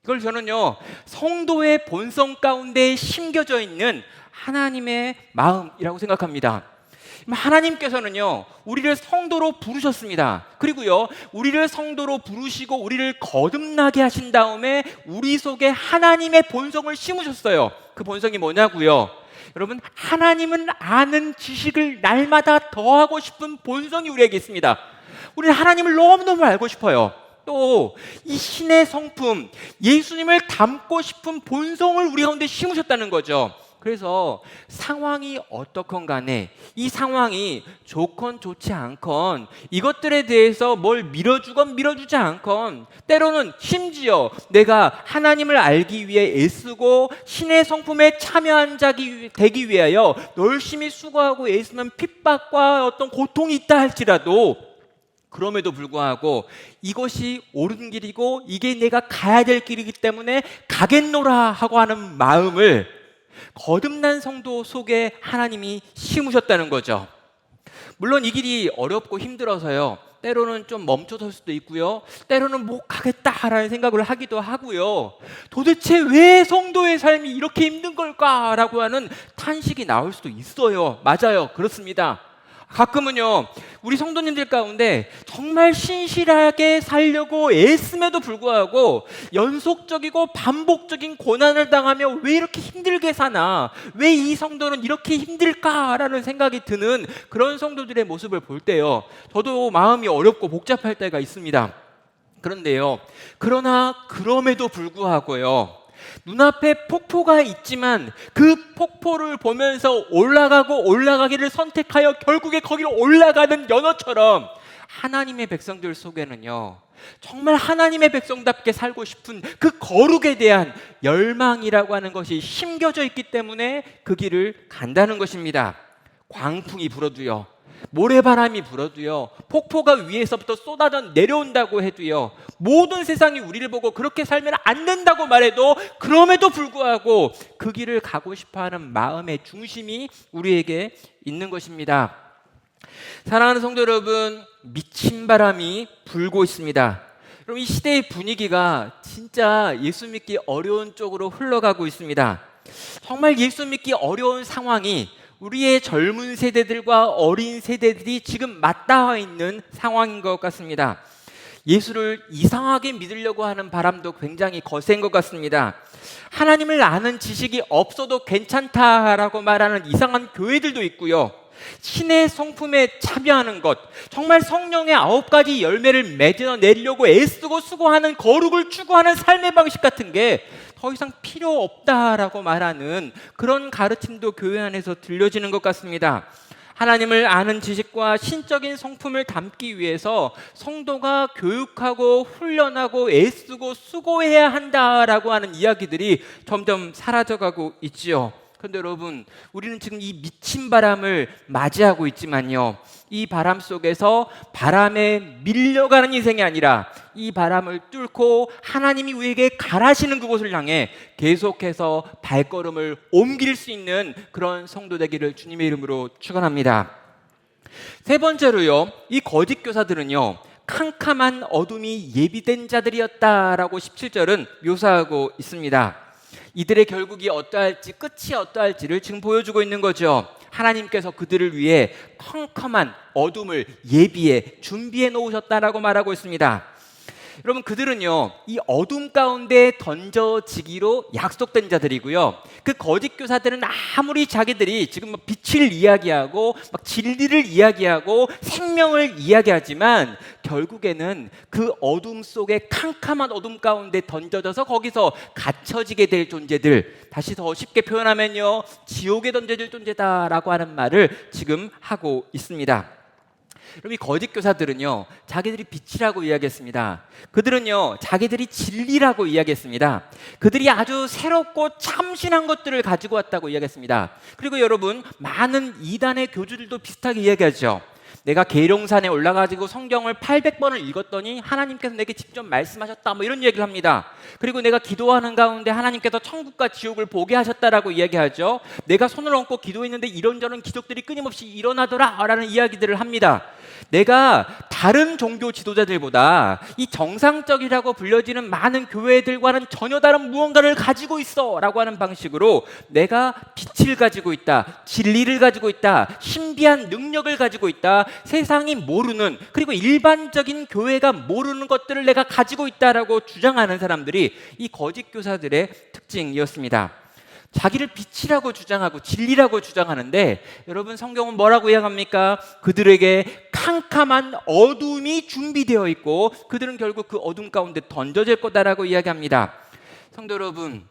이걸 저는요, 성도의 본성 가운데 심겨져 있는 하나님의 마음이라고 생각합니다. 하나님께서는요, 우리를 성도로 부르셨습니다. 그리고요, 우리를 성도로 부르시고 우리를 거듭나게 하신 다음에 우리 속에 하나님의 본성을 심으셨어요. 그 본성이 뭐냐고요? 여러분, 하나님은 아는 지식을 날마다 더하고 싶은 본성이 우리에게 있습니다. 우리는 하나님을 너무너무 알고 싶어요. 또 이 신의 성품, 예수님을 닮고 싶은 본성을 우리 가운데 심으셨다는 거죠. 그래서 상황이 어떻건 간에, 이 상황이 좋건 좋지 않건, 이것들에 대해서 뭘 밀어주건 밀어주지 않건, 때로는 심지어 내가 하나님을 알기 위해 애쓰고 신의 성품에 참여한 자기 되기 위하여 열심히 수고하고 애쓰는 핍박과 어떤 고통이 있다 할지라도, 그럼에도 불구하고 이것이 옳은 길이고 이게 내가 가야 될 길이기 때문에 가겠노라 하고 하는 마음을 거듭난 성도 속에 하나님이 심으셨다는 거죠. 물론 이 길이 어렵고 힘들어서요, 때로는 좀 멈춰설 수도 있고요, 때로는 못 가겠다라는 생각을 하기도 하고요, 도대체 왜 성도의 삶이 이렇게 힘든 걸까라고 하는 탄식이 나올 수도 있어요. 맞아요, 그렇습니다. 가끔은요, 우리 성도님들 가운데 정말 신실하게 살려고 애씀에도 불구하고 연속적이고 반복적인 고난을 당하며 왜 이렇게 힘들게 사나, 왜 이 성도는 이렇게 힘들까라는 생각이 드는 그런 성도들의 모습을 볼 때요, 저도 마음이 어렵고 복잡할 때가 있습니다. 그런데요, 그러나 그럼에도 불구하고요, 눈앞에 폭포가 있지만 그 폭포를 보면서 올라가고 올라가기를 선택하여 결국에 거기로 올라가는 연어처럼 하나님의 백성들 속에는요, 정말 하나님의 백성답게 살고 싶은 그 거룩에 대한 열망이라고 하는 것이 심겨져 있기 때문에 그 길을 간다는 것입니다. 광풍이 불어도요, 모래바람이 불어도요, 폭포가 위에서부터 쏟아져 내려온다고 해도요, 모든 세상이 우리를 보고 그렇게 살면 안 된다고 말해도 그럼에도 불구하고 그 길을 가고 싶어하는 마음의 중심이 우리에게 있는 것입니다. 사랑하는 성도 여러분, 미친 바람이 불고 있습니다. 여러분, 이 시대의 분위기가 진짜 예수 믿기 어려운 쪽으로 흘러가고 있습니다. 정말 예수 믿기 어려운 상황이 우리의 젊은 세대들과 어린 세대들이 지금 맞닿아 있는 상황인 것 같습니다. 예수를 이상하게 믿으려고 하는 바람도 굉장히 거센 것 같습니다. 하나님을 아는 지식이 없어도 괜찮다라고 말하는 이상한 교회들도 있고요. 신의 성품에 참여하는 것, 정말 성령의 9가지 열매를 맺어내려고 애쓰고 수고하는 거룩을 추구하는 삶의 방식 같은 게 더 이상 필요 없다라고 말하는 그런 가르침도 교회 안에서 들려지는 것 같습니다. 하나님을 아는 지식과 신적인 성품을 담기 위해서 성도가 교육하고 훈련하고 애쓰고 수고해야 한다라고 하는 이야기들이 점점 사라져가고 있지요. 그런데 여러분, 우리는 지금 이 미친 바람을 맞이하고 있지만요, 이 바람 속에서 바람에 밀려가는 인생이 아니라 이 바람을 뚫고 하나님이 우리에게 가라시는 그곳을 향해 계속해서 발걸음을 옮길 수 있는 그런 성도 되기를 주님의 이름으로 축원합니다. 세 번째로요, 이 거짓 교사들은요, 캄캄한 어둠이 예비된 자들이었다라고 17절은 묘사하고 있습니다. 이들의 결국이 어떠할지, 끝이 어떠할지를 지금 보여주고 있는 거죠. 하나님께서 그들을 위해 컴컴한 어둠을 예비해 준비해 놓으셨다라고 말하고 있습니다. 여러분, 그들은요, 이 어둠 가운데 던져지기로 약속된 자들이고요. 그 거짓 교사들은 아무리 자기들이 지금 빛을 이야기하고 막 진리를 이야기하고 생명을 이야기하지만 결국에는 그 어둠 속에 캄캄한 어둠 가운데 던져져서 거기서 갇혀지게 될 존재들, 다시 더 쉽게 표현하면요, 지옥에 던져질 존재다라고 하는 말을 지금 하고 있습니다. 그럼 이 거짓 교사들은요, 자기들이 빛이라고 이야기했습니다. 그들은요, 자기들이 진리라고 이야기했습니다. 그들이 아주 새롭고 참신한 것들을 가지고 왔다고 이야기했습니다. 그리고 여러분, 많은 이단의 교주들도 비슷하게 이야기하죠. 내가 계룡산에 올라가지고 성경을 800번을 읽었더니 하나님께서 내게 직접 말씀하셨다, 뭐 이런 얘기를 합니다. 그리고 내가 기도하는 가운데 하나님께서 천국과 지옥을 보게 하셨다라고 이야기하죠. 내가 손을 얹고 기도했는데 이런저런 기적들이 끊임없이 일어나더라 라는 이야기들을 합니다. 내가 다른 종교 지도자들보다 이 정상적이라고 불려지는 많은 교회들과는 전혀 다른 무언가를 가지고 있어 라고 하는 방식으로 내가 빛을 가지고 있다, 진리를 가지고 있다, 신비한 능력을 가지고 있다, 세상이 모르는, 그리고 일반적인 교회가 모르는 것들을 내가 가지고 있다라고 주장하는 사람들이 이 거짓 교사들의 특징이었습니다. 자기를 빛이라고 주장하고 진리라고 주장하는데, 여러분, 성경은 뭐라고 이야기합니까? 그들에게 캄캄한 어둠이 준비되어 있고 그들은 결국 그 어둠 가운데 던져질 거다라고 이야기합니다. 성도 여러분,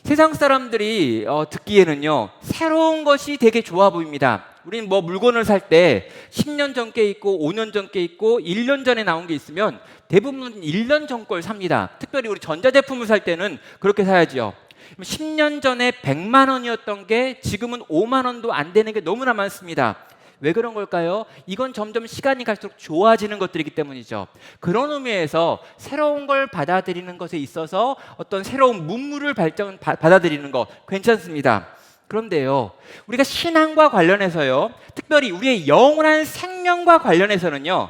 세상 사람들이 듣기에는요, 새로운 것이 되게 좋아 보입니다. 우리는 뭐 물건을 살 때 10년 전 게 있고 5년 전 게 있고 1년 전에 나온 게 있으면 대부분 1년 전 걸 삽니다. 특별히 우리 전자제품을 살 때는 그렇게 사야지요. 10년 전에 100만 원이었던 게 지금은 5만 원도 안 되는 게 너무나 많습니다. 왜 그런 걸까요? 이건 점점 시간이 갈수록 좋아지는 것들이기 때문이죠. 그런 의미에서 새로운 걸 받아들이는 것에 있어서 어떤 새로운 문물을 받아들이는 거 괜찮습니다. 그런데요, 우리가 신앙과 관련해서요, 특별히 우리의 영원한 생명과 관련해서는요,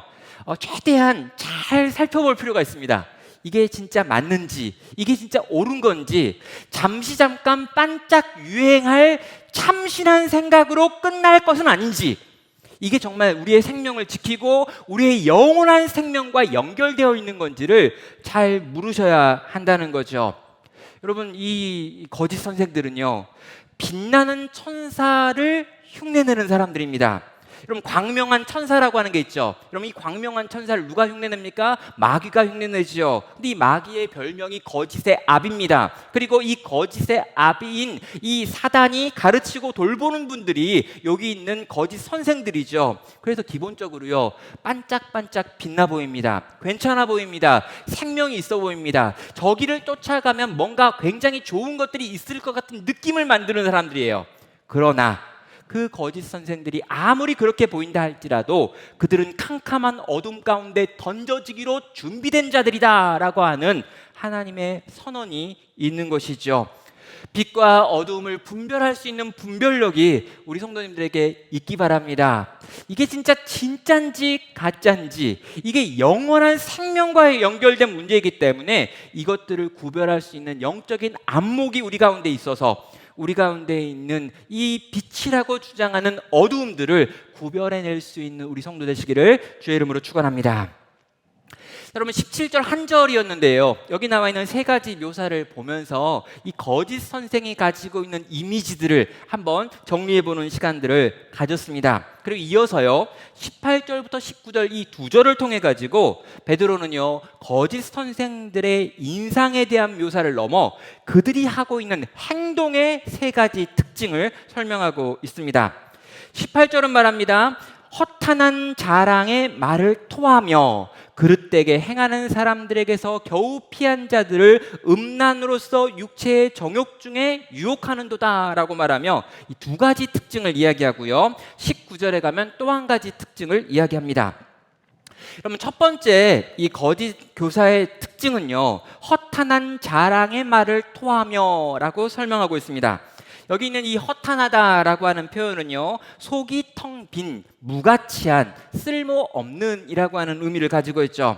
최대한 잘 살펴볼 필요가 있습니다. 이게 진짜 맞는지, 이게 진짜 옳은 건지, 잠깐 반짝 유행할 참신한 생각으로 끝날 것은 아닌지, 이게 정말 우리의 생명을 지키고 우리의 영원한 생명과 연결되어 있는 건지를 잘 물으셔야 한다는 거죠. 여러분, 이 거짓 선생들은요, 빛나는 천사를 흉내내는 사람들입니다. 여러분, 광명한 천사라고 하는 게 있죠. 여러분, 이 광명한 천사를 누가 흉내냅니까? 마귀가 흉내내죠. 근데 이 마귀의 별명이 거짓의 아비입니다. 그리고 이 거짓의 아비인 이 사단이 가르치고 돌보는 분들이 여기 있는 거짓 선생들이죠. 그래서 기본적으로요, 반짝반짝 빛나 보입니다. 괜찮아 보입니다. 생명이 있어 보입니다. 저기를 쫓아가면 뭔가 굉장히 좋은 것들이 있을 것 같은 느낌을 만드는 사람들이에요. 그러나 그 거짓 선생들이 아무리 그렇게 보인다 할지라도 그들은 캄캄한 어둠 가운데 던져지기로 준비된 자들이다 라고 하는 하나님의 선언이 있는 것이죠. 빛과 어둠을 분별할 수 있는 분별력이 우리 성도님들에게 있기 바랍니다. 이게 진짠지 가짠지, 이게 영원한 생명과 연결된 문제이기 때문에 이것들을 구별할 수 있는 영적인 안목이 우리 가운데 있어서 우리 가운데 있는 이 빛이라고 주장하는 어두움들을 구별해낼 수 있는 우리 성도 되시기를 주의 이름으로 축원합니다. 여러분 17절 한 절이었는데요. 여기 나와 있는 세 가지 묘사를 보면서 이 거짓 선생이 가지고 있는 이미지들을 한번 정리해보는 시간들을 가졌습니다. 그리고 이어서요 18절부터 19절 이 두 절을 통해 가지고 베드로는요 거짓 선생들의 인상에 대한 묘사를 넘어 그들이 하고 있는 행동의 세 가지 특징을 설명하고 있습니다. 18절은 말합니다. 허탄한 자랑의 말을 토하며 그릇되게 행하는 사람들에게서 겨우 피한 자들을 음란으로서 육체의 정욕 중에 유혹하는도다 라고 말하며 이 두 가지 특징을 이야기하고요 19절에 가면 또 한 가지 특징을 이야기합니다. 그러면 첫 번째 이 거짓 교사의 특징은요 허탄한 자랑의 말을 토하며 라고 설명하고 있습니다. 여기 있는 이 허탄하다라고 하는 표현은요 속이 텅 빈, 무가치한, 쓸모없는 이라고 하는 의미를 가지고 있죠.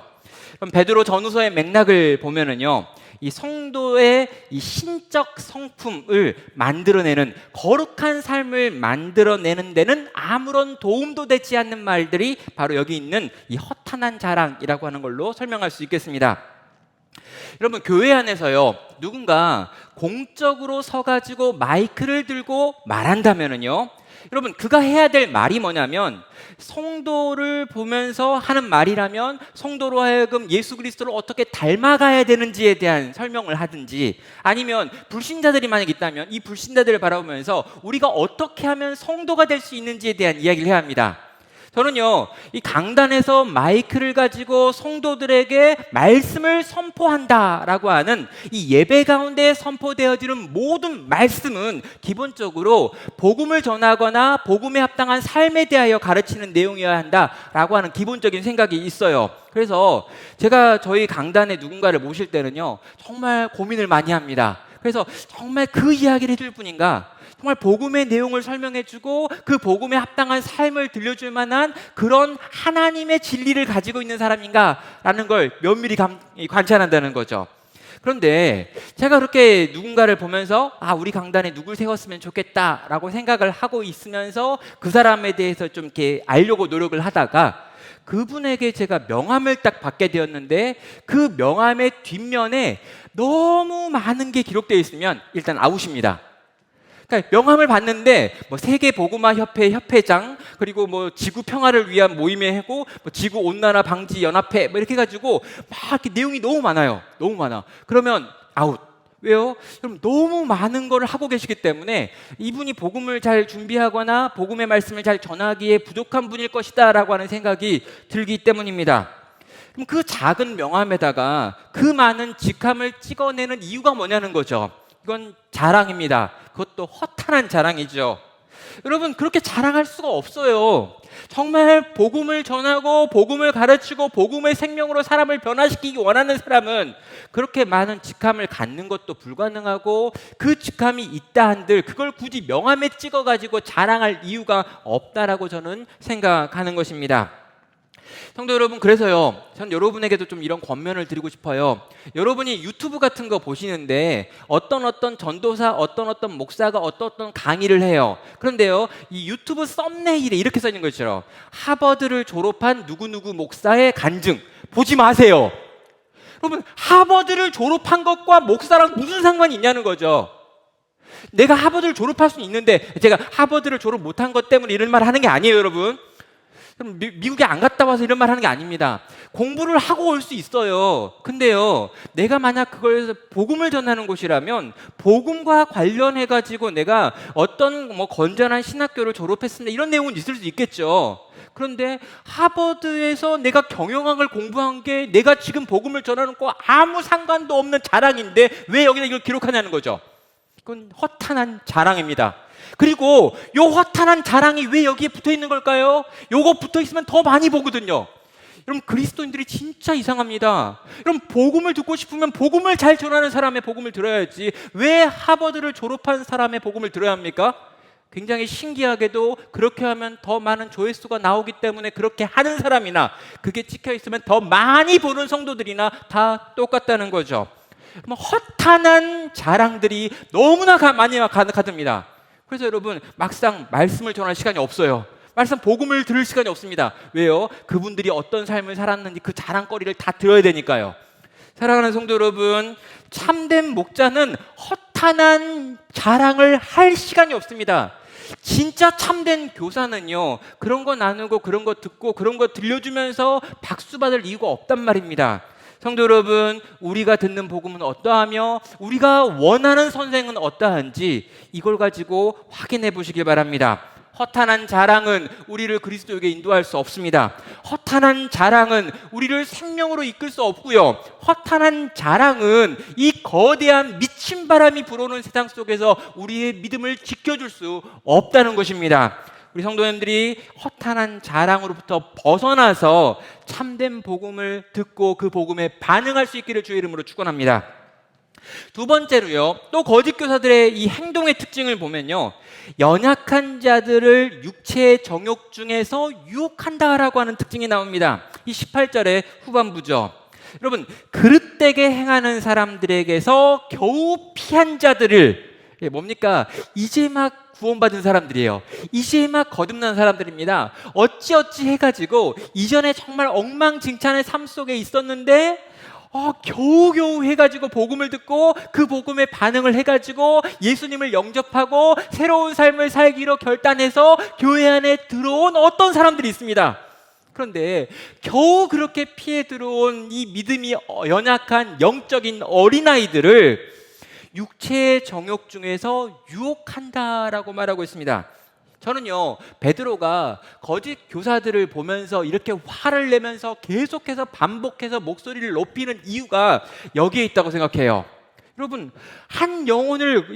그럼 베드로 전후서의 맥락을 보면은요 이 성도의 이 신적 성품을 만들어내는 거룩한 삶을 만들어내는 데는 아무런 도움도 되지 않는 말들이 바로 여기 있는 이 허탄한 자랑이라고 하는 걸로 설명할 수 있겠습니다. 여러분 교회 안에서요 누군가 공적으로 서가지고 마이크를 들고 말한다면은요 여러분 그가 해야 될 말이 뭐냐면 성도를 보면서 하는 말이라면 성도로 하여금 예수 그리스도를 어떻게 닮아가야 되는지에 대한 설명을 하든지 아니면 불신자들이 만약 있다면 이 불신자들을 바라보면서 우리가 어떻게 하면 성도가 될 수 있는지에 대한 이야기를 해야 합니다. 저는요 이 강단에서 마이크를 가지고 성도들에게 말씀을 선포한다라고 하는 이 예배 가운데 선포되어지는 모든 말씀은 기본적으로 복음을 전하거나 복음에 합당한 삶에 대하여 가르치는 내용이어야 한다라고 하는 기본적인 생각이 있어요. 그래서 제가 저희 강단에 누군가를 모실 때는요 정말 고민을 많이 합니다. 그래서 정말 그 이야기를 해줄 뿐인가 정말 복음의 내용을 설명해주고 그 복음에 합당한 삶을 들려줄 만한 그런 하나님의 진리를 가지고 있는 사람인가라는 걸 면밀히 관찰한다는 거죠. 그런데 제가 그렇게 누군가를 보면서 우리 강단에 누굴 세웠으면 좋겠다라고 생각을 하고 있으면서 그 사람에 대해서 좀 이렇게 알려고 노력을 하다가 그분에게 제가 명함을 딱 받게 되었는데 그 명함의 뒷면에 너무 많은 게 기록되어 있으면 일단 아웃입니다. 그러니까 명함을 받는데 뭐 세계 복음화 협회 협회장 그리고 뭐 지구 평화를 위한 모임의 해고 뭐 지구 온난화 방지 연합회 뭐 이렇게 해가지고 막 이렇게 내용이 너무 많아요. 너무 많아. 그러면 아웃. 왜요? 그럼 너무 많은 걸 하고 계시기 때문에 이분이 복음을 잘 준비하거나 복음의 말씀을 잘 전하기에 부족한 분일 것이다 라고 하는 생각이 들기 때문입니다. 그럼 그 작은 명함에다가 그 많은 직함을 찍어내는 이유가 뭐냐는 거죠. 이건 자랑입니다. 그것도 허탄한 자랑이죠. 여러분 그렇게 자랑할 수가 없어요. 정말 복음을 전하고 복음을 가르치고 복음의 생명으로 사람을 변화시키기 원하는 사람은 그렇게 많은 직함을 갖는 것도 불가능하고 그 직함이 있다 한들 그걸 굳이 명함에 찍어가지고 자랑할 이유가 없다라고 저는 생각하는 것입니다. 성도 여러분, 그래서요 전 여러분에게도 좀 이런 권면을 드리고 싶어요. 여러분이 유튜브 같은 거 보시는데 어떤 전도사, 어떤 목사가 어떤 강의를 해요. 그런데요 이 유튜브 썸네일에 이렇게 써 있는 거 있죠. 하버드를 졸업한 누구누구 목사의 간증. 보지 마세요. 여러분 하버드를 졸업한 것과 목사랑 무슨 상관이 있냐는 거죠. 내가 하버드를 졸업할 수는 있는데 제가 하버드를 졸업 못한 것 때문에 이런 말 하는 게 아니에요. 여러분 그럼 미국에 안 갔다 와서 이런 말 하는 게 아닙니다. 공부를 하고 올 수 있어요. 근데요 내가 만약 그걸 복음을 전하는 곳이라면 복음과 관련해 가지고 내가 어떤 뭐 건전한 신학교를 졸업했습니다 이런 내용은 있을 수 있겠죠. 그런데 하버드에서 내가 경영학을 공부한 게 내가 지금 복음을 전하는 거 아무 상관도 없는 자랑인데 왜 여기다 이걸 기록하냐는 거죠. 이건 허탄한 자랑입니다. 그리고 요 허탄한 자랑이 왜 여기에 붙어 있는 걸까요? 요거 붙어 있으면 더 많이 보거든요. 여러분 그리스도인들이 진짜 이상합니다. 여러분 복음을 듣고 싶으면 복음을 잘 전하는 사람의 복음을 들어야지 왜 하버드를 졸업한 사람의 복음을 들어야 합니까? 굉장히 신기하게도 그렇게 하면 더 많은 조회수가 나오기 때문에 그렇게 하는 사람이나 그게 찍혀 있으면 더 많이 보는 성도들이나 다 똑같다는 거죠. 허탄한 자랑들이 너무나 많이 가득합니다. 그래서 여러분 막상 말씀을 전할 시간이 없어요. 말씀 복음을 들을 시간이 없습니다. 왜요? 그분들이 어떤 삶을 살았는지 그 자랑거리를 다 들어야 되니까요. 사랑하는 성도 여러분, 참된 목자는 허탄한 자랑을 할 시간이 없습니다. 진짜 참된 교사는요, 그런 거 나누고 그런 거 듣고 그런 거 들려주면서 박수 받을 이유가 없단 말입니다. 성도 여러분, 우리가 듣는 복음은 어떠하며 우리가 원하는 선생은 어떠한지 이걸 가지고 확인해 보시길 바랍니다. 허탄한 자랑은 우리를 그리스도에게 인도할 수 없습니다. 허탄한 자랑은 우리를 생명으로 이끌 수 없고요. 허탄한 자랑은 이 거대한 미친 바람이 불어오는 세상 속에서 우리의 믿음을 지켜줄 수 없다는 것입니다. 우리 성도님들이 허탄한 자랑으로부터 벗어나서 참된 복음을 듣고 그 복음에 반응할 수 있기를 주의 이름으로 축원합니다. 두 번째로요, 또 거짓 교사들의 이 행동의 특징을 보면요, 연약한 자들을 육체의 정욕 중에서 유혹한다라고 하는 특징이 나옵니다. 이 18절의 후반부죠. 여러분, 그릇되게 행하는 사람들에게서 겨우 피한 자들을, 뭡니까? 이제 막 구원받은 사람들이에요. 이제 막 거듭난 사람들입니다. 어찌어찌 해가지고 이전에 정말 엉망진창의 삶 속에 있었는데 겨우겨우 해가지고 복음을 듣고 그 복음에 반응을 해가지고 예수님을 영접하고 새로운 삶을 살기로 결단해서 교회 안에 들어온 어떤 사람들이 있습니다. 그런데 겨우 그렇게 피해 들어온 이 믿음이 연약한 영적인 어린아이들을 육체의 정욕 중에서 유혹한다라고 말하고 있습니다. 저는요, 베드로가 거짓 교사들을 보면서 이렇게 화를 내면서 계속해서 반복해서 목소리를 높이는 이유가 여기에 있다고 생각해요. 여러분, 한 영혼을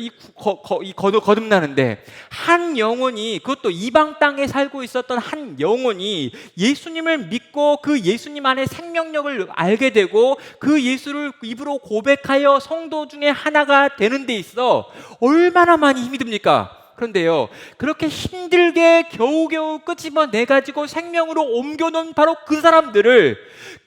거듭나는데 한 영혼이, 그것도 이방 땅에 살고 있었던 한 영혼이 예수님을 믿고 그 예수님 안에 생명력을 알게 되고 그 예수를 입으로 고백하여 성도 중에 하나가 되는 데 있어 얼마나 많이 힘이 듭니까? 그런데요, 그렇게 힘들게 겨우겨우 끄집어내가지고 생명으로 옮겨놓은 바로 그 사람들을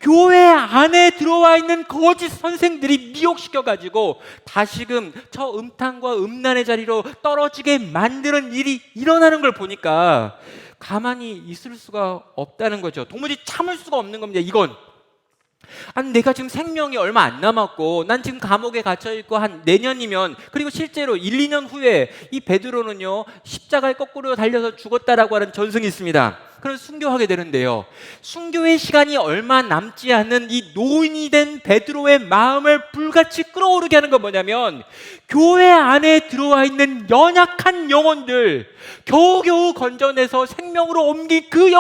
교회 안에 들어와 있는 거짓 선생들이 미혹시켜가지고 다시금 저 음탕과 음란의 자리로 떨어지게 만드는 일이 일어나는 걸 보니까 가만히 있을 수가 없다는 거죠. 도무지 참을 수가 없는 겁니다. 이건 아니, 내가 지금 생명이 얼마 안 남았고 난 지금 감옥에 갇혀있고 한 내년이면, 그리고 실제로 1, 2년 후에 이 베드로는요 십자가에 거꾸로 달려서 죽었다라고 하는 전승이 있습니다. 그럼 순교하게 되는데요, 순교의 시간이 얼마 남지 않은 이 노인이 된 베드로의 마음을 불같이 끓어오르게 하는 건 뭐냐면, 교회 안에 들어와 있는 연약한 영혼들, 겨우겨우 건져내서 생명으로 옮긴 그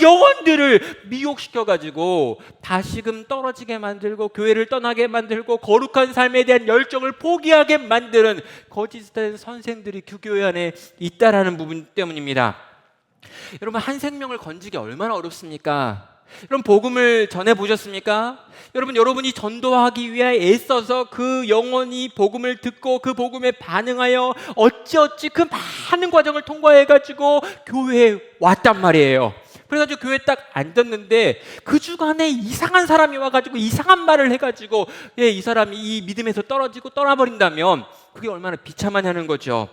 영혼들을 미혹시켜가지고 다시금 떨어지게 만들고 교회를 떠나게 만들고 거룩한 삶에 대한 열정을 포기하게 만드는 거짓된 선생들이 그 교회 안에 있다라는 부분 때문입니다. 여러분, 한 생명을 건지기 얼마나 어렵습니까? 여러분, 복음을 전해보셨습니까? 여러분이 전도하기 위해 애써서 그 영혼이 복음을 듣고 그 복음에 반응하여 어찌어찌 그 많은 과정을 통과해가지고 교회에 왔단 말이에요. 그래가지고 교회에 딱 앉았는데 그 주간에 이상한 사람이 와가지고 이상한 말을 해가지고 이 사람이 이 믿음에서 떨어지고 떠나버린다면 그게 얼마나 비참하냐는 거죠.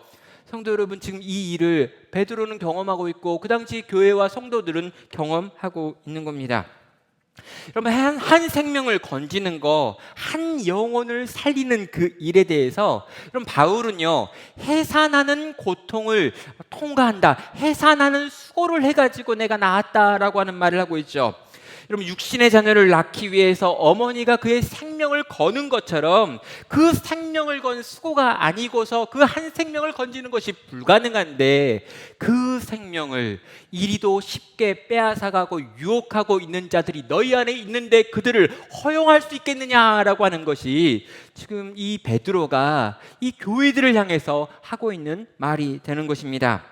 성도 여러분, 지금 이 일을 베드로는 경험하고 있고 그 당시 교회와 성도들은 경험하고 있는 겁니다. 여러분, 한 생명을 건지는 거, 한 영혼을 살리는 그 일에 대해서 여러분, 바울은요 해산하는 고통을 통과한다, 해산하는 수고를 해가지고 내가 나았다라고 하는 말을 하고 있죠. 여러분, 육신의 자녀를 낳기 위해서 어머니가 그의 생명을 거는 것처럼 그 생명을 건 수고가 아니고서 그 한 생명을 건지는 것이 불가능한데 그 생명을 이리도 쉽게 빼앗아가고 유혹하고 있는 자들이 너희 안에 있는데 그들을 허용할 수 있겠느냐라고 하는 것이 지금 이 베드로가 이 교회들을 향해서 하고 있는 말이 되는 것입니다.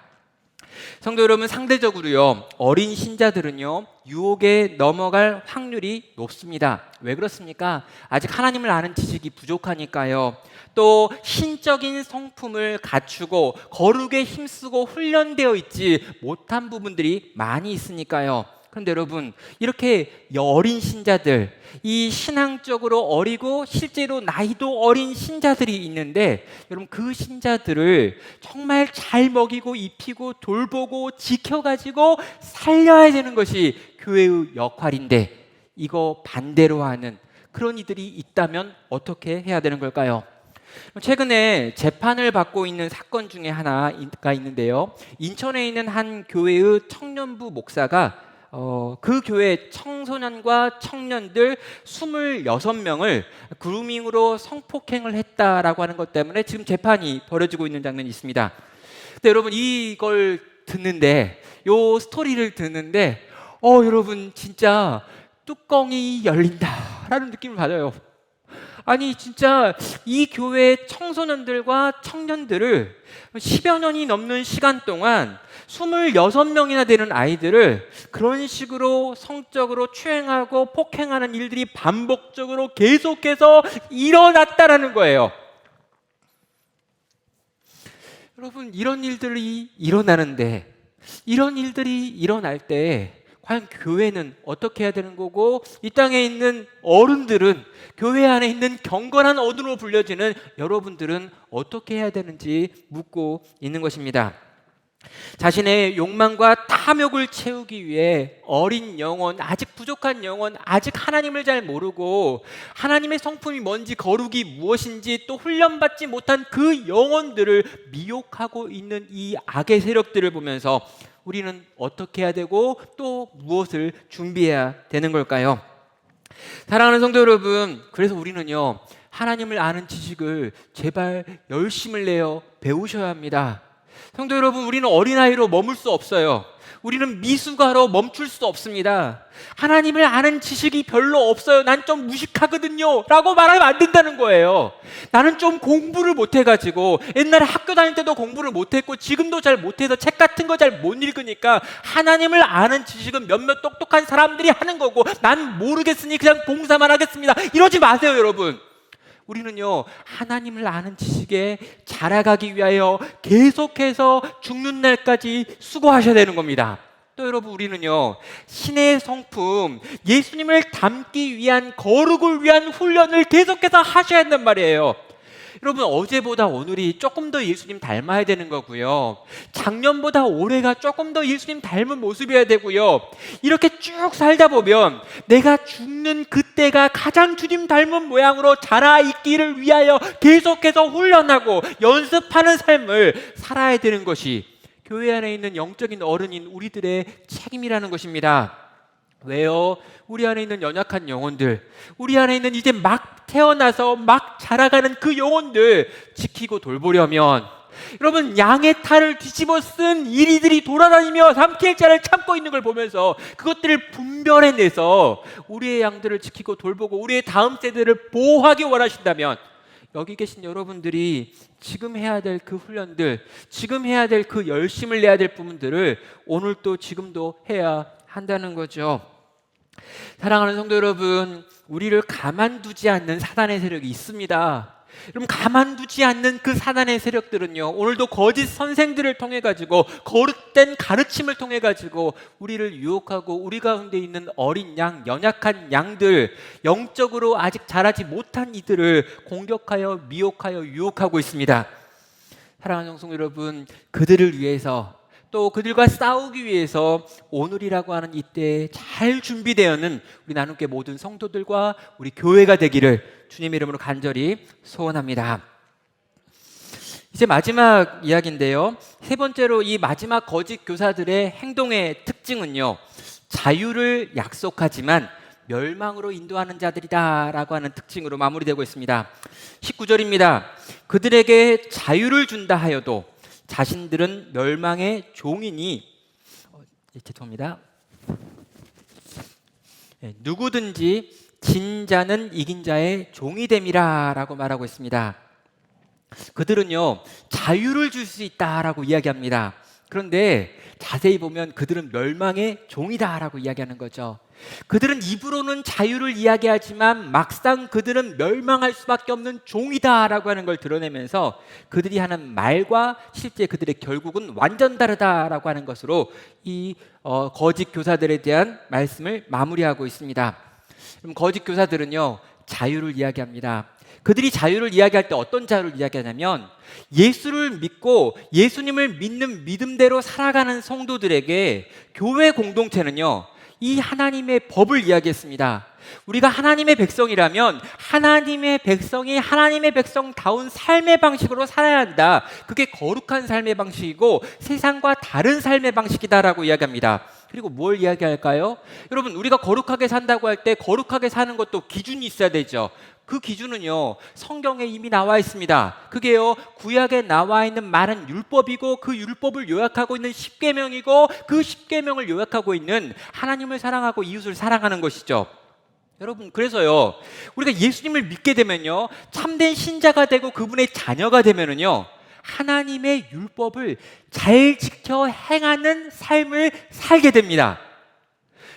성도 여러분, 상대적으로요 어린 신자들은요 유혹에 넘어갈 확률이 높습니다. 왜 그렇습니까? 아직 하나님을 아는 지식이 부족하니까요. 또 신적인 성품을 갖추고 거룩에 힘쓰고 훈련되어 있지 못한 부분들이 많이 있으니까요. 그런데 여러분, 이렇게 어린 신자들, 이 신앙적으로 어리고 실제로 나이도 어린 신자들이 있는데, 여러분 그 신자들을 정말 잘 먹이고 입히고 돌보고 지켜가지고 살려야 되는 것이 교회의 역할인데, 이거 반대로 하는 그런 이들이 있다면 어떻게 해야 되는 걸까요? 최근에 재판을 받고 있는 사건 중에 하나가 있는데요. 인천에 있는 한 교회의 청년부 목사가 그 교회 청소년과 청년들 26명을 그루밍으로 성폭행을 했다라고 하는 것 때문에 지금 재판이 벌어지고 있는 장면이 있습니다. 근데 여러분, 이걸 듣는데, 요 스토리를 듣는데 여러분 진짜 뚜껑이 열린다라는 느낌을 받아요. 아니 진짜 이 교회 청소년들과 청년들을 10여 년이 넘는 시간 동안 26명이나 되는 아이들을 그런 식으로 성적으로 추행하고 폭행하는 일들이 반복적으로 계속해서 일어났다라는 거예요. 여러분, 이런 일들이 일어나는데, 이런 일들이 일어날 때 과연 교회는 어떻게 해야 되는 거고, 이 땅에 있는 어른들은, 교회 안에 있는 경건한 어른으로 불려지는 여러분들은 어떻게 해야 되는지 묻고 있는 것입니다. 자신의 욕망과 탐욕을 채우기 위해 어린 영혼, 아직 부족한 영혼, 아직 하나님을 잘 모르고 하나님의 성품이 뭔지, 거룩이 무엇인지 또 훈련받지 못한 그 영혼들을 미혹하고 있는 이 악의 세력들을 보면서 우리는 어떻게 해야 되고 또 무엇을 준비해야 되는 걸까요? 사랑하는 성도 여러분, 그래서 우리는요, 하나님을 아는 지식을 제발 열심을 내어 배우셔야 합니다. 성도 여러분, 우리는 어린아이로 머물 수 없어요. 우리는 미숙아로 멈출 수 없습니다. 하나님을 아는 지식이 별로 없어요. 난 좀 무식하거든요 라고 말하면 안 된다는 거예요. 나는 좀 공부를 못해가지고, 옛날에 학교 다닐 때도 공부를 못했고 지금도 잘 못해서 책 같은 거 잘 못 읽으니까 하나님을 아는 지식은 몇몇 똑똑한 사람들이 하는 거고 난 모르겠으니 그냥 봉사만 하겠습니다, 이러지 마세요. 여러분, 우리는요, 하나님을 아는 지식에 자라가기 위하여 계속해서 죽는 날까지 수고하셔야 되는 겁니다. 또 여러분, 우리는요, 신의 성품, 예수님을 닮기 위한, 거룩을 위한 훈련을 계속해서 하셔야 한단 말이에요. 여러분, 어제보다 오늘이 조금 더 예수님 닮아야 되는 거고요, 작년보다 올해가 조금 더 예수님 닮은 모습이어야 되고요, 이렇게 쭉 살다 보면 내가 죽는 그때가 가장 주님 닮은 모양으로 자라있기를 위하여 계속해서 훈련하고 연습하는 삶을 살아야 되는 것이 교회 안에 있는 영적인 어른인 우리들의 책임이라는 것입니다. 왜요? 우리 안에 있는 연약한 영혼들, 우리 안에 있는 이제 막 태어나서 막 자라가는 그 영혼들 지키고 돌보려면, 여러분, 양의 탈을 뒤집어 쓴 이리들이 돌아다니며 3개월짜리를 참고 있는 걸 보면서 그것들을 분별해내서 우리의 양들을 지키고 돌보고 우리의 다음 세대를 보호하기 원하신다면, 여기 계신 여러분들이 지금 해야 될 그 훈련들, 지금 해야 될 그 열심을 내야 될 부분들을 오늘 또 지금도 해야 한다는 거죠. 사랑하는 성도 여러분, 우리를 가만두지 않는 사단의 세력이 있습니다. 여러분, 가만두지 않는 그 사단의 세력들은요, 오늘도 거짓 선생들을 통해 가지고, 거룩된 가르침을 통해 가지고 우리를 유혹하고 우리 가운데 있는 어린 양, 연약한 양들, 영적으로 아직 자라지 못한 이들을 공격하여 미혹하여 유혹하고 있습니다. 사랑하는 성도 여러분, 그들을 위해서, 또 그들과 싸우기 위해서 오늘이라고 하는 이때에 잘 준비되어는 우리 나눔교회 모든 성도들과 우리 교회가 되기를 주님의 이름으로 간절히 소원합니다. 이제 마지막 이야기인데요, 세 번째로 이 마지막 거짓 교사들의 행동의 특징은요, 자유를 약속하지만 멸망으로 인도하는 자들이다라고 하는 특징으로 마무리되고 있습니다. 19절입니다. 그들에게 자유를 준다 하여도 자신들은 멸망의 종이니, 죄송합니다. 누구든지 진 자는 이긴 자의 종이 됨이라 라고 말하고 있습니다. 그들은요, 자유를 줄 수 있다라고 이야기합니다. 그런데 자세히 보면 그들은 멸망의 종이다 라고 이야기하는 거죠. 그들은 입으로는 자유를 이야기하지만 막상 그들은 멸망할 수밖에 없는 종이다라고 하는 걸 드러내면서 그들이 하는 말과 실제 그들의 결국은 완전 다르다라고 하는 것으로 이 거짓 교사들에 대한 말씀을 마무리하고 있습니다. 그럼 거짓 교사들은요, 자유를 이야기합니다. 그들이 자유를 이야기할 때 어떤 자유를 이야기하냐면 예수를 믿고 예수님을 믿는 믿음대로 살아가는 성도들에게 교회 공동체는요, 이 하나님의 법을 이야기했습니다. 우리가 하나님의 백성이라면 하나님의 백성이 하나님의 백성다운 삶의 방식으로 살아야 한다. 그게 거룩한 삶의 방식이고 세상과 다른 삶의 방식이다라고 이야기합니다. 그리고 뭘 이야기할까요? 여러분, 우리가 거룩하게 산다고 할 때 거룩하게 사는 것도 기준이 있어야 되죠. 그 기준은요, 성경에 이미 나와 있습니다. 그게요, 구약에 나와 있는 많은 율법이고 그 율법을 요약하고 있는 십계명이고 그 십계명을 요약하고 있는 하나님을 사랑하고 이웃을 사랑하는 것이죠. 여러분, 그래서요, 우리가 예수님을 믿게 되면요, 참된 신자가 되고 그분의 자녀가 되면은요, 하나님의 율법을 잘 지켜 행하는 삶을 살게 됩니다.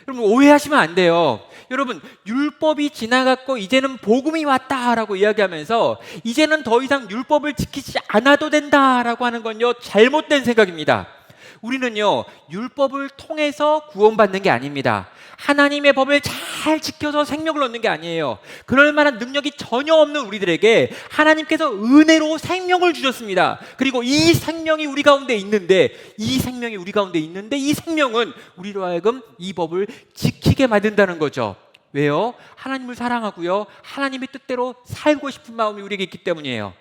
여러분, 오해하시면 안 돼요. 여러분, 율법이 지나갔고 이제는 복음이 왔다라고 이야기하면서 이제는 더 이상 율법을 지키지 않아도 된다라고 하는 건요, 잘못된 생각입니다. 우리는요, 율법을 통해서 구원받는 게 아닙니다. 하나님의 법을 잘 지켜서 생명을 얻는 게 아니에요. 그럴 만한 능력이 전혀 없는 우리들에게 하나님께서 은혜로 생명을 주셨습니다. 그리고 이 생명이 우리 가운데 있는데 이 생명은 우리로 하여금 이 법을 지키게 만든다는 거죠. 왜요? 하나님을 사랑하고요, 하나님의 뜻대로 살고 싶은 마음이 우리에게 있기 때문이에요.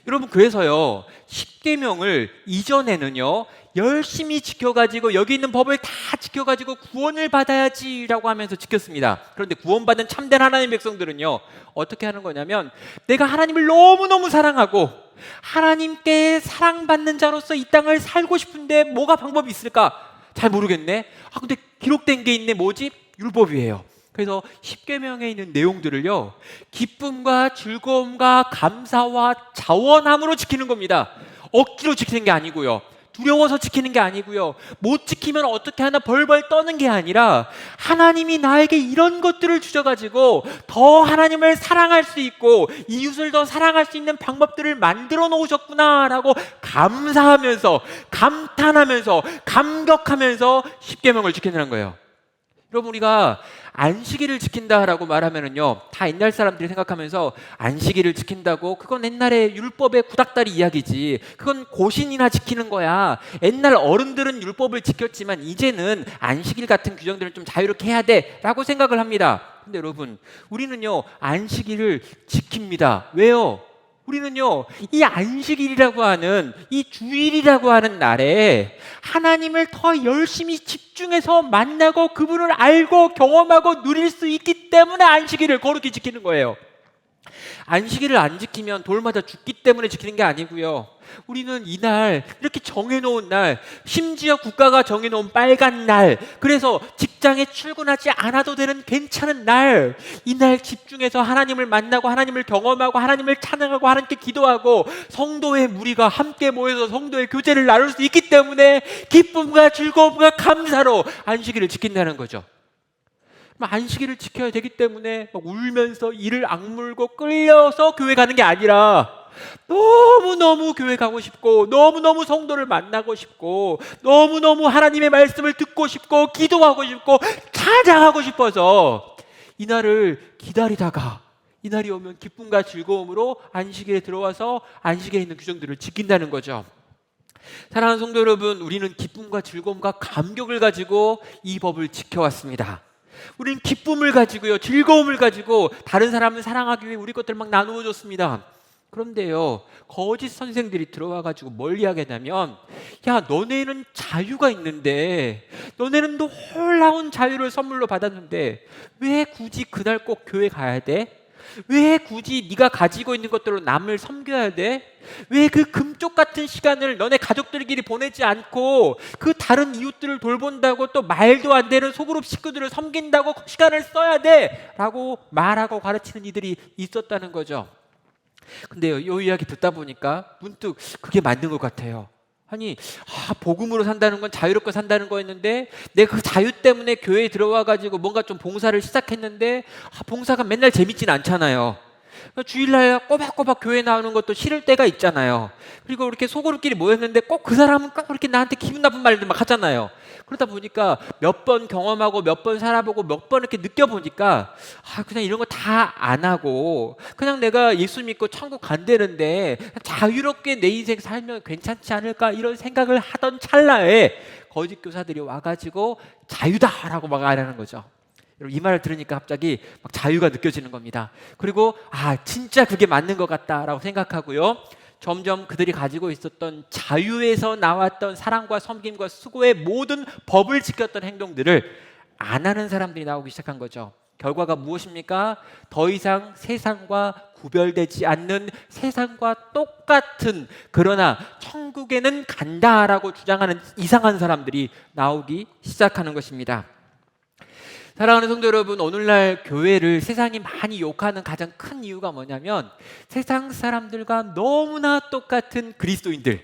여러분, 그래서요, 십계명을 이전에는요, 열심히 지켜가지고 여기 있는 법을 다 지켜가지고 구원을 받아야지라고 하면서 지켰습니다. 그런데 구원받은 참된 하나님의 백성들은요, 어떻게 하는 거냐면 내가 하나님을 너무너무 사랑하고 하나님께 사랑받는 자로서 이 땅을 살고 싶은데 뭐가 방법이 있을까? 잘 모르겠네. 근데 기록된 게 있네. 뭐지? 율법이에요. 그래서 십계명에 있는 내용들을요, 기쁨과 즐거움과 감사와 자원함으로 지키는 겁니다. 억지로 지키는 게 아니고요, 두려워서 지키는 게 아니고요, 못 지키면 어떻게 하나 벌벌 떠는 게 아니라 하나님이 나에게 이런 것들을 주셔가지고 더 하나님을 사랑할 수 있고 이웃을 더 사랑할 수 있는 방법들을 만들어 놓으셨구나라고 감사하면서 감탄하면서 감격하면서 십계명을 지키는 거예요. 여러분, 우리가 안식일을 지킨다라고 말하면은요, 다 옛날 사람들이 생각하면서 안식일을 지킨다고 그건 옛날에 율법의 구닥다리 이야기지, 그건 고신이나 지키는 거야. 옛날 어른들은 율법을 지켰지만 이제는 안식일 같은 규정들은 좀 자유롭게 해야 돼라고 생각을 합니다. 근데 여러분, 우리는요, 안식일을 지킵니다. 왜요? 우리는요, 이 안식일이라고 하는, 이 주일이라고 하는 날에 하나님을 더 열심히 집중해서 만나고 그분을 알고 경험하고 누릴 수 있기 때문에 안식일을 거룩히 지키는 거예요. 안식일을 안 지키면 돌마다 죽기 때문에 지키는 게 아니고요, 우리는 이날, 이렇게 정해놓은 날, 심지어 국가가 정해놓은 빨간 날, 그래서 직장에 출근하지 않아도 되는 괜찮은 날, 이날 집중해서 하나님을 만나고 하나님을 경험하고 하나님을 찬양하고 하나님께 기도하고 성도의 무리가 함께 모여서 성도의 교제를 나눌 수 있기 때문에 기쁨과 즐거움과 감사로 안식일을 지킨다는 거죠. 안식일을 지켜야 되기 때문에 막 울면서 이를 악물고 끌려서 교회 가는 게 아니라 너무너무 교회 가고 싶고 너무너무 성도를 만나고 싶고 너무너무 하나님의 말씀을 듣고 싶고 기도하고 싶고 찬양하고 싶어서 이날을 기다리다가 이날이 오면 기쁨과 즐거움으로 안식일에 들어와서 안식에 있는 규정들을 지킨다는 거죠. 사랑하는 성도 여러분, 우리는 기쁨과 즐거움과 감격을 가지고 이 법을 지켜왔습니다. 우리는 기쁨을 가지고요, 즐거움을 가지고 다른 사람을 사랑하기 위해 우리 것들을 막 나누어 줬습니다. 그런데요, 거짓 선생들이 들어와가지고 뭘 이야기하냐면, 야, 너네는 자유가 있는데, 너네는 놀라운 자유를 선물로 받았는데 왜 굳이 그날 꼭 교회 가야 돼? 왜 굳이 네가 가지고 있는 것들로 남을 섬겨야 돼? 왜 그 금쪽 같은 시간을 너네 가족들끼리 보내지 않고 그 다른 이웃들을 돌본다고 또 말도 안 되는 소그룹 식구들을 섬긴다고 시간을 써야 돼? 라고 말하고 가르치는 이들이 있었다는 거죠. 근데요, 이 이야기 듣다 보니까 문득 그게 맞는 것 같아요. 아니, 복음으로 산다는 건 자유롭게 산다는 거였는데 내가 그 자유 때문에 교회에 들어와가지고 뭔가 좀 봉사를 시작했는데 봉사가 맨날 재밌진 않잖아요. 주일날 꼬박꼬박 교회 나오는 것도 싫을 때가 있잖아요. 그리고 이렇게 소그룹끼리 모였는데 꼭 그 사람은 꼭 이렇게 나한테 기분 나쁜 말들 막 하잖아요. 그러다 보니까 몇 번 경험하고 몇 번 살아보고 몇 번 이렇게 느껴보니까 그냥 이런 거 다 안 하고 그냥 내가 예수 믿고 천국 간다는데 자유롭게 내 인생 살면 괜찮지 않을까 이런 생각을 하던 찰나에 거짓 교사들이 와가지고 자유다라고 막 말하는 거죠. 이 말을 들으니까 갑자기 막 자유가 느껴지는 겁니다. 그리고 진짜 그게 맞는 것 같다라고 생각하고요. 점점 그들이 가지고 있었던 자유에서 나왔던 사랑과 섬김과 수고의 모든 법을 지켰던 행동들을 안 하는 사람들이 나오기 시작한 거죠. 결과가 무엇입니까? 더 이상 세상과 구별되지 않는, 세상과 똑같은, 그러나 천국에는 간다라고 주장하는 이상한 사람들이 나오기 시작하는 것입니다. 사랑하는 성도 여러분, 오늘날 교회를 세상이 많이 욕하는 가장 큰 이유가 뭐냐면 세상 사람들과 너무나 똑같은 그리스도인들,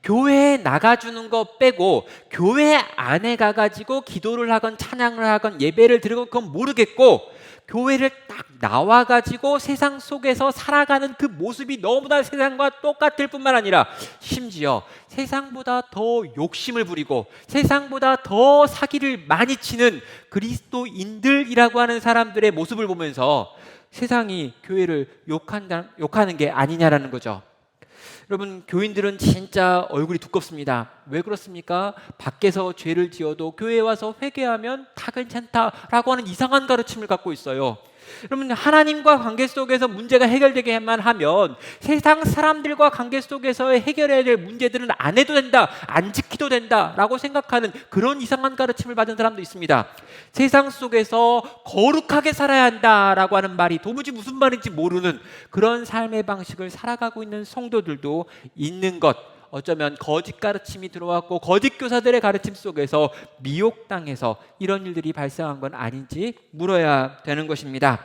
교회에 나가주는 거 빼고 교회 안에 가가지고 기도를 하건 찬양을 하건 예배를 드리건 그건 모르겠고 교회를 딱 나와가지고 세상 속에서 살아가는 그 모습이 너무나 세상과 똑같을 뿐만 아니라 심지어 세상보다 더 욕심을 부리고 세상보다 더 사기를 많이 치는 그리스도인들이라고 하는 사람들의 모습을 보면서 세상이 교회를 욕하는 게 아니냐라는 거죠. 여러분, 교인들은 진짜 얼굴이 두껍습니다. 왜 그렇습니까? 밖에서 죄를 지어도 교회에 와서 회개하면 다 괜찮다라고 하는 이상한 가르침을 갖고 있어요. 여러분, 하나님과 관계 속에서 문제가 해결되게만 하면 세상 사람들과 관계 속에서 해결해야 될 문제들은 안 해도 된다, 안 지키도 된다라고 생각하는 그런 이상한 가르침을 받은 사람도 있습니다. 세상 속에서 거룩하게 살아야 한다라고 하는 말이 도무지 무슨 말인지 모르는 그런 삶의 방식을 살아가고 있는 성도들도 있는 것, 어쩌면 거짓 가르침이 들어왔고 거짓 교사들의 가르침 속에서 미혹당해서 이런 일들이 발생한 건 아닌지 물어야 되는 것입니다.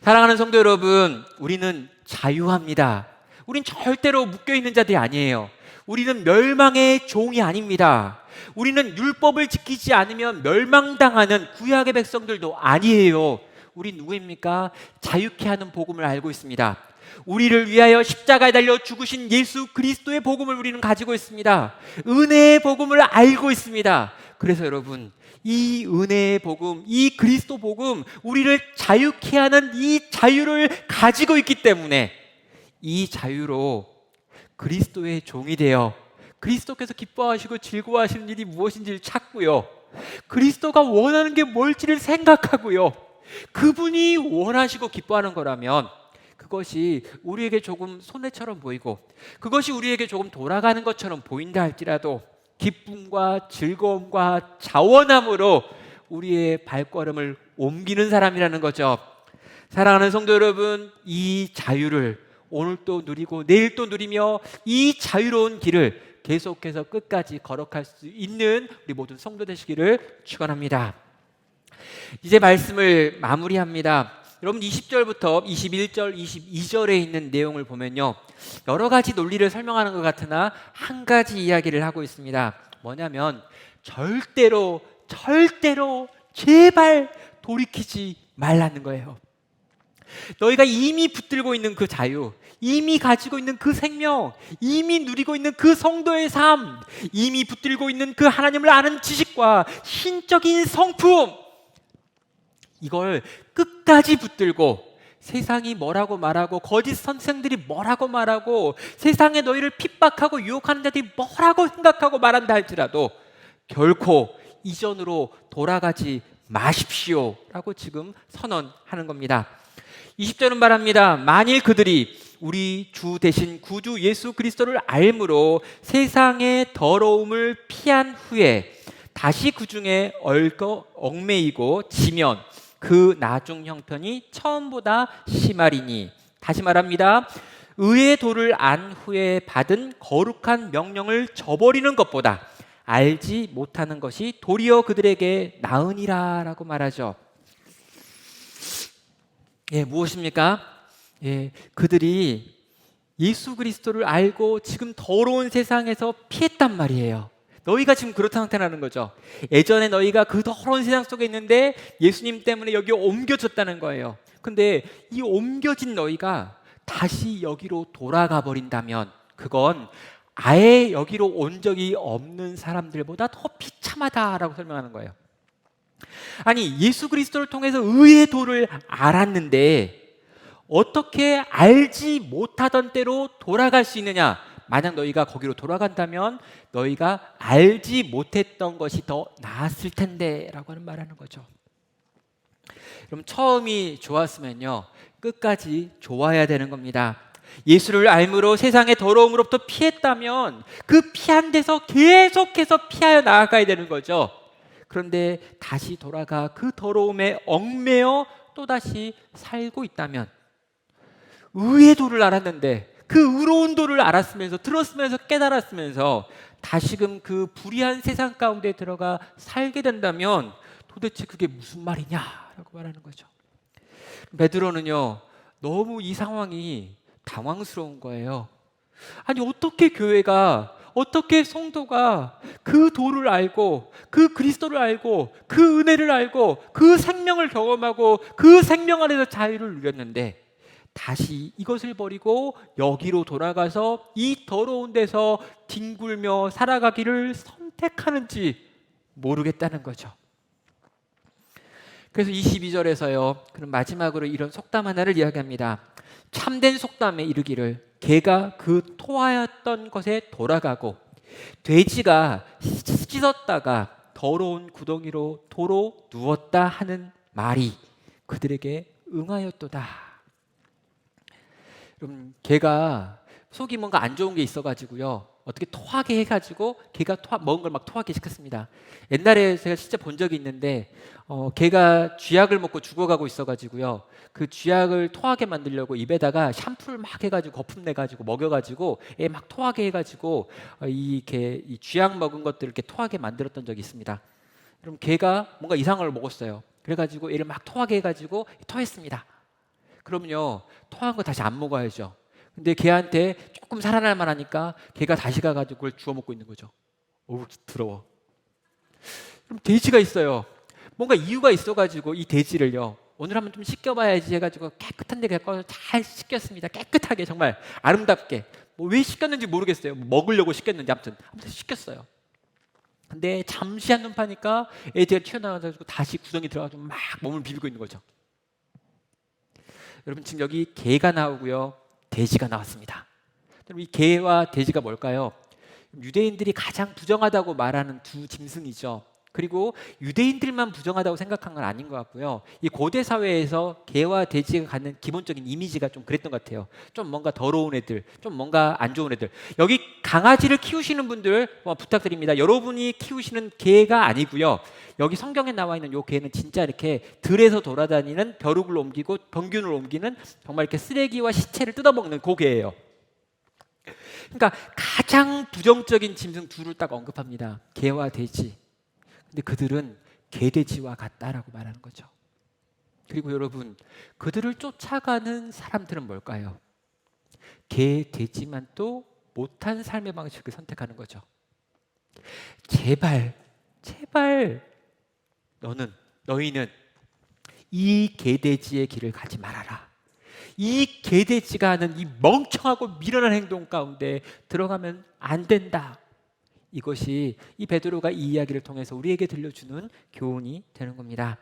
사랑하는 성도 여러분, 우리는 자유합니다. 우린 절대로 묶여있는 자들이 아니에요. 우리는 멸망의 종이 아닙니다. 우리는 율법을 지키지 않으면 멸망당하는 구약의 백성들도 아니에요. 우린 누구입니까? 자유케 하는 복음을 알고 있습니다. 우리를 위하여 십자가에 달려 죽으신 예수 그리스도의 복음을 우리는 가지고 있습니다. 은혜의 복음을 알고 있습니다. 그래서 여러분, 이 은혜의 복음, 이 그리스도 복음, 우리를 자유케 하는 이 자유를 가지고 있기 때문에 이 자유로 그리스도의 종이 되어 그리스도께서 기뻐하시고 즐거워하시는 일이 무엇인지를 찾고요, 그리스도가 원하는 게 뭘지를 생각하고요, 그분이 원하시고 기뻐하는 거라면 그것이 우리에게 조금 손해처럼 보이고 그것이 우리에게 조금 돌아가는 것처럼 보인다 할지라도 기쁨과 즐거움과 자원함으로 우리의 발걸음을 옮기는 사람이라는 거죠. 사랑하는 성도 여러분, 이 자유를 오늘 또 누리고 내일 또 누리며 이 자유로운 길을 계속해서 끝까지 걸어갈 수 있는 우리 모든 성도 되시기를 축원합니다. 이제 말씀을 마무리합니다. 여러분, 20절부터 21절, 22절에 있는 내용을 보면요, 여러 가지 논리를 설명하는 것 같으나 한 가지 이야기를 하고 있습니다. 뭐냐면 절대로 제발 돌이키지 말라는 거예요. 너희가 이미 붙들고 있는 그 자유, 이미 가지고 있는 그 생명, 이미 누리고 있는 그 성도의 삶, 이미 붙들고 있는 그 하나님을 아는 지식과 신적인 성품, 이걸 끝까지 붙들고 세상이 뭐라고 말하고 거짓 선생들이 뭐라고 말하고 세상에 너희를 핍박하고 유혹하는 자들이 뭐라고 생각하고 말한다 할지라도 결코 이전으로 돌아가지 마십시오 라고 지금 선언하는 겁니다. 20절은 말합니다. 만일 그들이 우리 주 대신 구주 예수 그리스도를 알므로 세상의 더러움을 피한 후에 다시 그 중에 얽매이고 지면 그 나중 형편이 처음보다 심하리니, 다시 말합니다. 의의 도를 안 후에 받은 거룩한 명령을 저버리는 것보다 알지 못하는 것이 도리어 그들에게 나으니라 라고 말하죠. 무엇입니까? 그들이 예수 그리스도를 알고 지금 더러운 세상에서 피했단 말이에요. 너희가 지금 그렇다는 상태라는 거죠. 예전에 너희가 그 더러운 세상 속에 있는데 예수님 때문에 여기 옮겨졌다는 거예요. 근데 이 옮겨진 너희가 다시 여기로 돌아가 버린다면 그건 아예 여기로 온 적이 없는 사람들보다 더 비참하다라고 설명하는 거예요. 아니, 예수 그리스도를 통해서 의의 도를 알았는데 어떻게 알지 못하던 때로 돌아갈 수 있느냐? 만약 너희가 거기로 돌아간다면 너희가 알지 못했던 것이 더 나았을 텐데 라고 하는 말하는 거죠. 그럼 처음이 좋았으면요, 끝까지 좋아야 되는 겁니다. 예수를 알므로 세상의 더러움으로부터 피했다면 그 피한 데서 계속해서 피하여 나아가야 되는 거죠. 그런데 다시 돌아가 그 더러움에 얽매여 또다시 살고 있다면, 의의 도를 알았는데 그 의로운 도를 알았으면서 들었으면서 깨달았으면서 다시금 그 불의한 세상 가운데 들어가 살게 된다면 도대체 그게 무슨 말이냐라고 말하는 거죠. 베드로는요, 너무 이 상황이 당황스러운 거예요. 아니, 어떻게 교회가, 어떻게 성도가 그 도를 알고 그 그리스도를 알고 그 은혜를 알고 그 생명을 경험하고 그 생명 안에서 자유를 누렸는데 다시 이것을 버리고 여기로 돌아가서 이 더러운 데서 뒹굴며 살아가기를 선택하는지 모르겠다는 거죠. 그래서 22절에서요, 그럼 마지막으로 이런 속담 하나를 이야기합니다. 참된 속담에 이르기를 개가 그 토하였던 것에 돌아가고 돼지가 씻었다가 더러운 구덩이로 도로 누웠다 하는 말이 그들에게 응하였도다. 그럼 개가 속이 뭔가 안 좋은 게 있어가지고요, 어떻게 토하게 해가지고 개가 먹은 걸 막 토하게 시켰습니다. 옛날에 제가 진짜 본 적이 있는데 개가 쥐약을 먹고 죽어가고 있어가지고요, 그 쥐약을 토하게 만들려고 입에다가 샴푸를 막 해가지고 거품 내가지고 먹여가지고 애 막 토하게 해가지고 이 쥐약 먹은 것들을 이렇게 토하게 만들었던 적이 있습니다. 그럼 개가 뭔가 이상한 걸 먹었어요. 그래가지고 애를 막 토하게 해가지고 토했습니다. 그럼요, 토한 거 다시 안 먹어야죠. 근데 걔한테 조금 살아날 만하니까 걔가 다시 가가지고 그걸 주워 먹고 있는 거죠. 어우, 더러워. 그럼 돼지가 있어요. 뭔가 이유가 있어가지고 이 돼지를요, 오늘 한번 좀 씻겨봐야지 해가지고 깨끗한 데 가서 잘 씻겼습니다. 깨끗하게, 정말 아름답게. 뭐 왜 씻겼는지 모르겠어요. 뭐 먹으려고 씻겼는지 아무튼 씻겼어요. 근데 잠시 한눈 파니까 애들이 튀어나와가지고 다시 구덩이 들어가서 막 몸을 비비고 있는 거죠. 여러분, 지금 여기 개가 나오고요, 돼지가 나왔습니다. 그럼 이 개와 돼지가 뭘까요? 유대인들이 가장 부정하다고 말하는 두 짐승이죠. 그리고 유대인들만 부정하다고 생각한 건 아닌 것 같고요, 이 고대 사회에서 개와 돼지가 갖는 기본적인 이미지가 좀 그랬던 것 같아요. 좀 뭔가 더러운 애들, 좀 뭔가 안 좋은 애들. 여기 강아지를 키우시는 분들 부탁드립니다. 여러분이 키우시는 개가 아니고요, 여기 성경에 나와 있는 요 개는 진짜 이렇게 들에서 돌아다니는, 벼룩을 옮기고 병균을 옮기는, 정말 이렇게 쓰레기와 시체를 뜯어먹는 그 개예요. 그러니까 가장 부정적인 짐승 둘을 딱 언급합니다. 개와 돼지. 근데 그들은 개돼지와 같다라고 말하는 거죠. 그리고 여러분, 그들을 쫓아가는 사람들은 뭘까요? 개돼지만 또 못한 삶의 방식을 선택하는 거죠. 제발 너희는 이 개돼지의 길을 가지 말아라. 이 개돼지가 하는 이 멍청하고 미련한 행동 가운데 들어가면 안 된다. 이것이 이 베드로가 이 이야기를 통해서 우리에게 들려주는 교훈이 되는 겁니다.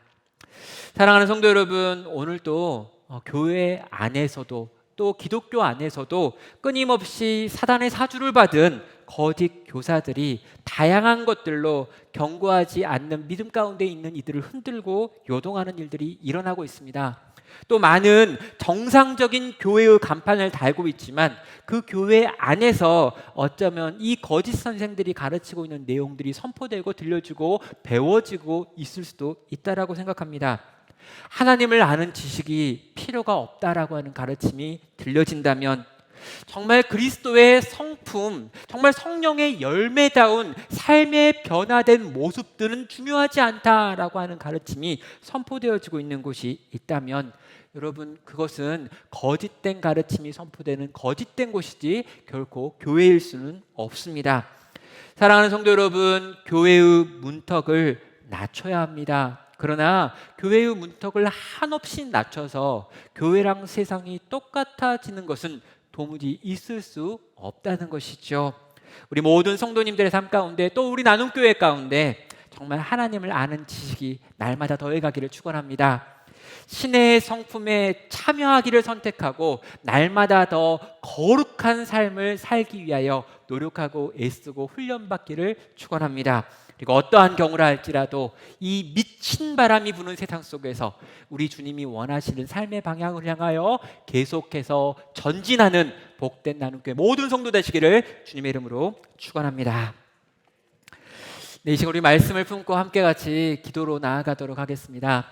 사랑하는 성도 여러분, 오늘도 교회 안에서도 또 기독교 안에서도 끊임없이 사단의 사주를 받은 거짓 교사들이 다양한 것들로 경고하지 않는 믿음 가운데 있는 이들을 흔들고 요동하는 일들이 일어나고 있습니다. 또 많은 정상적인 교회의 간판을 달고 있지만 그 교회 안에서 어쩌면 이 거짓 선생들이 가르치고 있는 내용들이 선포되고 들려지고 배워지고 있을 수도 있다라고 생각합니다. 하나님을 아는 지식이 필요가 없다라고 하는 가르침이 들려진다면, 정말 그리스도의 성품, 정말 성령의 열매다운 삶의 변화된 모습들은 중요하지 않다라고 하는 가르침이 선포되어지고 있는 곳이 있다면 여러분, 그것은 거짓된 가르침이 선포되는 거짓된 곳이지 결코 교회일 수는 없습니다. 사랑하는 성도 여러분, 교회의 문턱을 낮춰야 합니다. 그러나 교회의 문턱을 한없이 낮춰서 교회랑 세상이 똑같아지는 것은 도무지 있을 수 없다는 것이죠. 우리 모든 성도님들의 삶 가운데, 또 우리 나눔교회 가운데 정말 하나님을 아는 지식이 날마다 더해가기를 축원합니다. 신의 성품에 참여하기를 선택하고 날마다 더 거룩한 삶을 살기 위하여 노력하고 애쓰고 훈련받기를 축원합니다. 그리고 어떠한 경우라 할지라도 이 미친 바람이 부는 세상 속에서 우리 주님이 원하시는 삶의 방향을 향하여 계속해서 전진하는 복된 나눔교회 모든 성도 되시기를 주님의 이름으로 축원합니다. 네, 이 시간 우리 말씀을 품고 함께 같이 기도로 나아가도록 하겠습니다.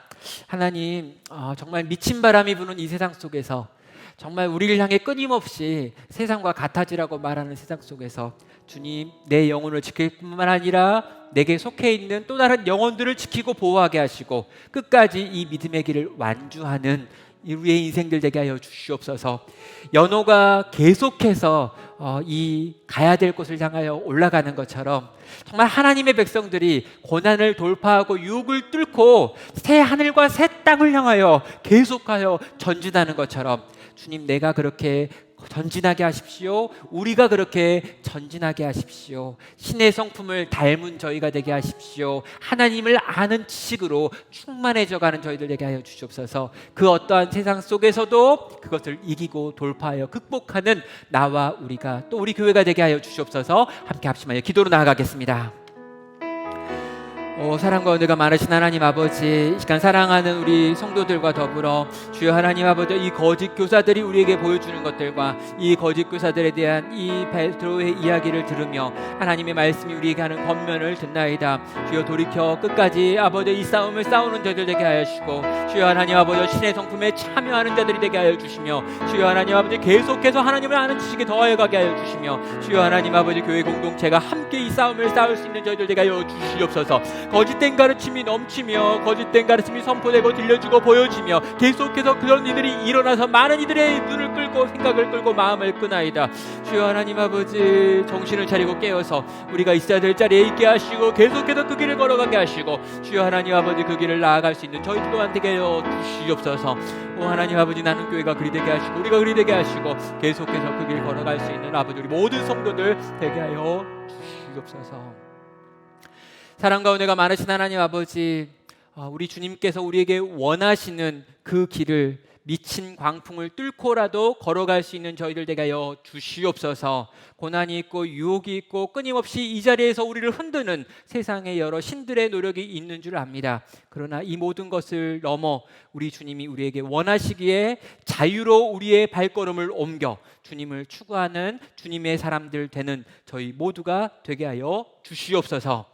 하나님, 정말 미친 바람이 부는 이 세상 속에서 정말 우리를 향해 끊임없이 세상과 같아지라고 말하는 세상 속에서 주님, 내 영혼을 지킬 뿐만 아니라 내게 속해 있는 또 다른 영혼들을 지키고 보호하게 하시고 끝까지 이 믿음의 길을 완주하는 우리의 인생들 되게 하여 주시옵소서. 연호가 계속해서 이 가야 될 곳을 향하여 올라가는 것처럼 정말 하나님의 백성들이 고난을 돌파하고 유혹을 뚫고 새 하늘과 새 땅을 향하여 계속하여 전진하는 것처럼 주님, 내가 그렇게 전진하게 하십시오. 우리가 그렇게 전진하게 하십시오. 신의 성품을 닮은 저희가 되게 하십시오. 하나님을 아는 지식으로 충만해져가는 저희들 되게 하여 주시옵소서. 그 어떠한 세상 속에서도 그것을 이기고 돌파하여 극복하는 나와 우리가, 또 우리 교회가 되게 하여 주시옵소서. 함께 합심하여 기도로 나아가겠습니다. 사랑과 은혜가 많으신 하나님 아버지, 이 시간 사랑하는 우리 성도들과 더불어 주여 하나님 아버지, 이 거짓 교사들이 우리에게 보여주는 것들과 이 거짓 교사들에 대한 이 베드로의 이야기를 들으며 하나님의 말씀이 우리에게 하는 권면을 듣나이다. 주여 돌이켜 끝까지 아버지 이 싸움을 싸우는 자들 되게 하여 주시고, 주여 하나님 아버지 신의 성품에 참여하는 자들이 되게 하여 주시며, 주여 하나님 아버지 계속해서 하나님을 아는 지식에 더하여 가게 하여 주시며, 주여 하나님 아버지 교회 공동체가 함께 이 싸움을 싸울 수 있는 저희들 되게 하여 주시옵소서. 거짓된 가르침이 넘치며 거짓된 가르침이 선포되고 들려주고 보여지며 계속해서 그런 이들이 일어나서 많은 이들의 눈을 끌고 생각을 끌고 마음을 끄나이다. 주여 하나님 아버지, 정신을 차리고 깨어서 우리가 있어야 될 자리에 있게 하시고 계속해서 그 길을 걸어가게 하시고, 주여 하나님 아버지 그 길을 나아갈 수 있는 저희 또한 되게 하여 주시옵소서. 오 하나님 아버지, 나는 교회가 그리 되게 하시고 우리가 그리 되게 하시고 계속해서 그 길 걸어갈 수 있는 아버지 우리 모든 성도들 되게 하여 주시옵소서. 사랑과 은혜가 많으신 하나님 아버지, 우리 주님께서 우리에게 원하시는 그 길을 미친 광풍을 뚫고라도 걸어갈 수 있는 저희들 되게 하여 주시옵소서. 고난이 있고 유혹이 있고 끊임없이 이 자리에서 우리를 흔드는 세상의 여러 신들의 노력이 있는 줄 압니다. 그러나 이 모든 것을 넘어 우리 주님이 우리에게 원하시기에 자유로 우리의 발걸음을 옮겨 주님을 추구하는 주님의 사람들 되는 저희 모두가 되게 하여 주시옵소서.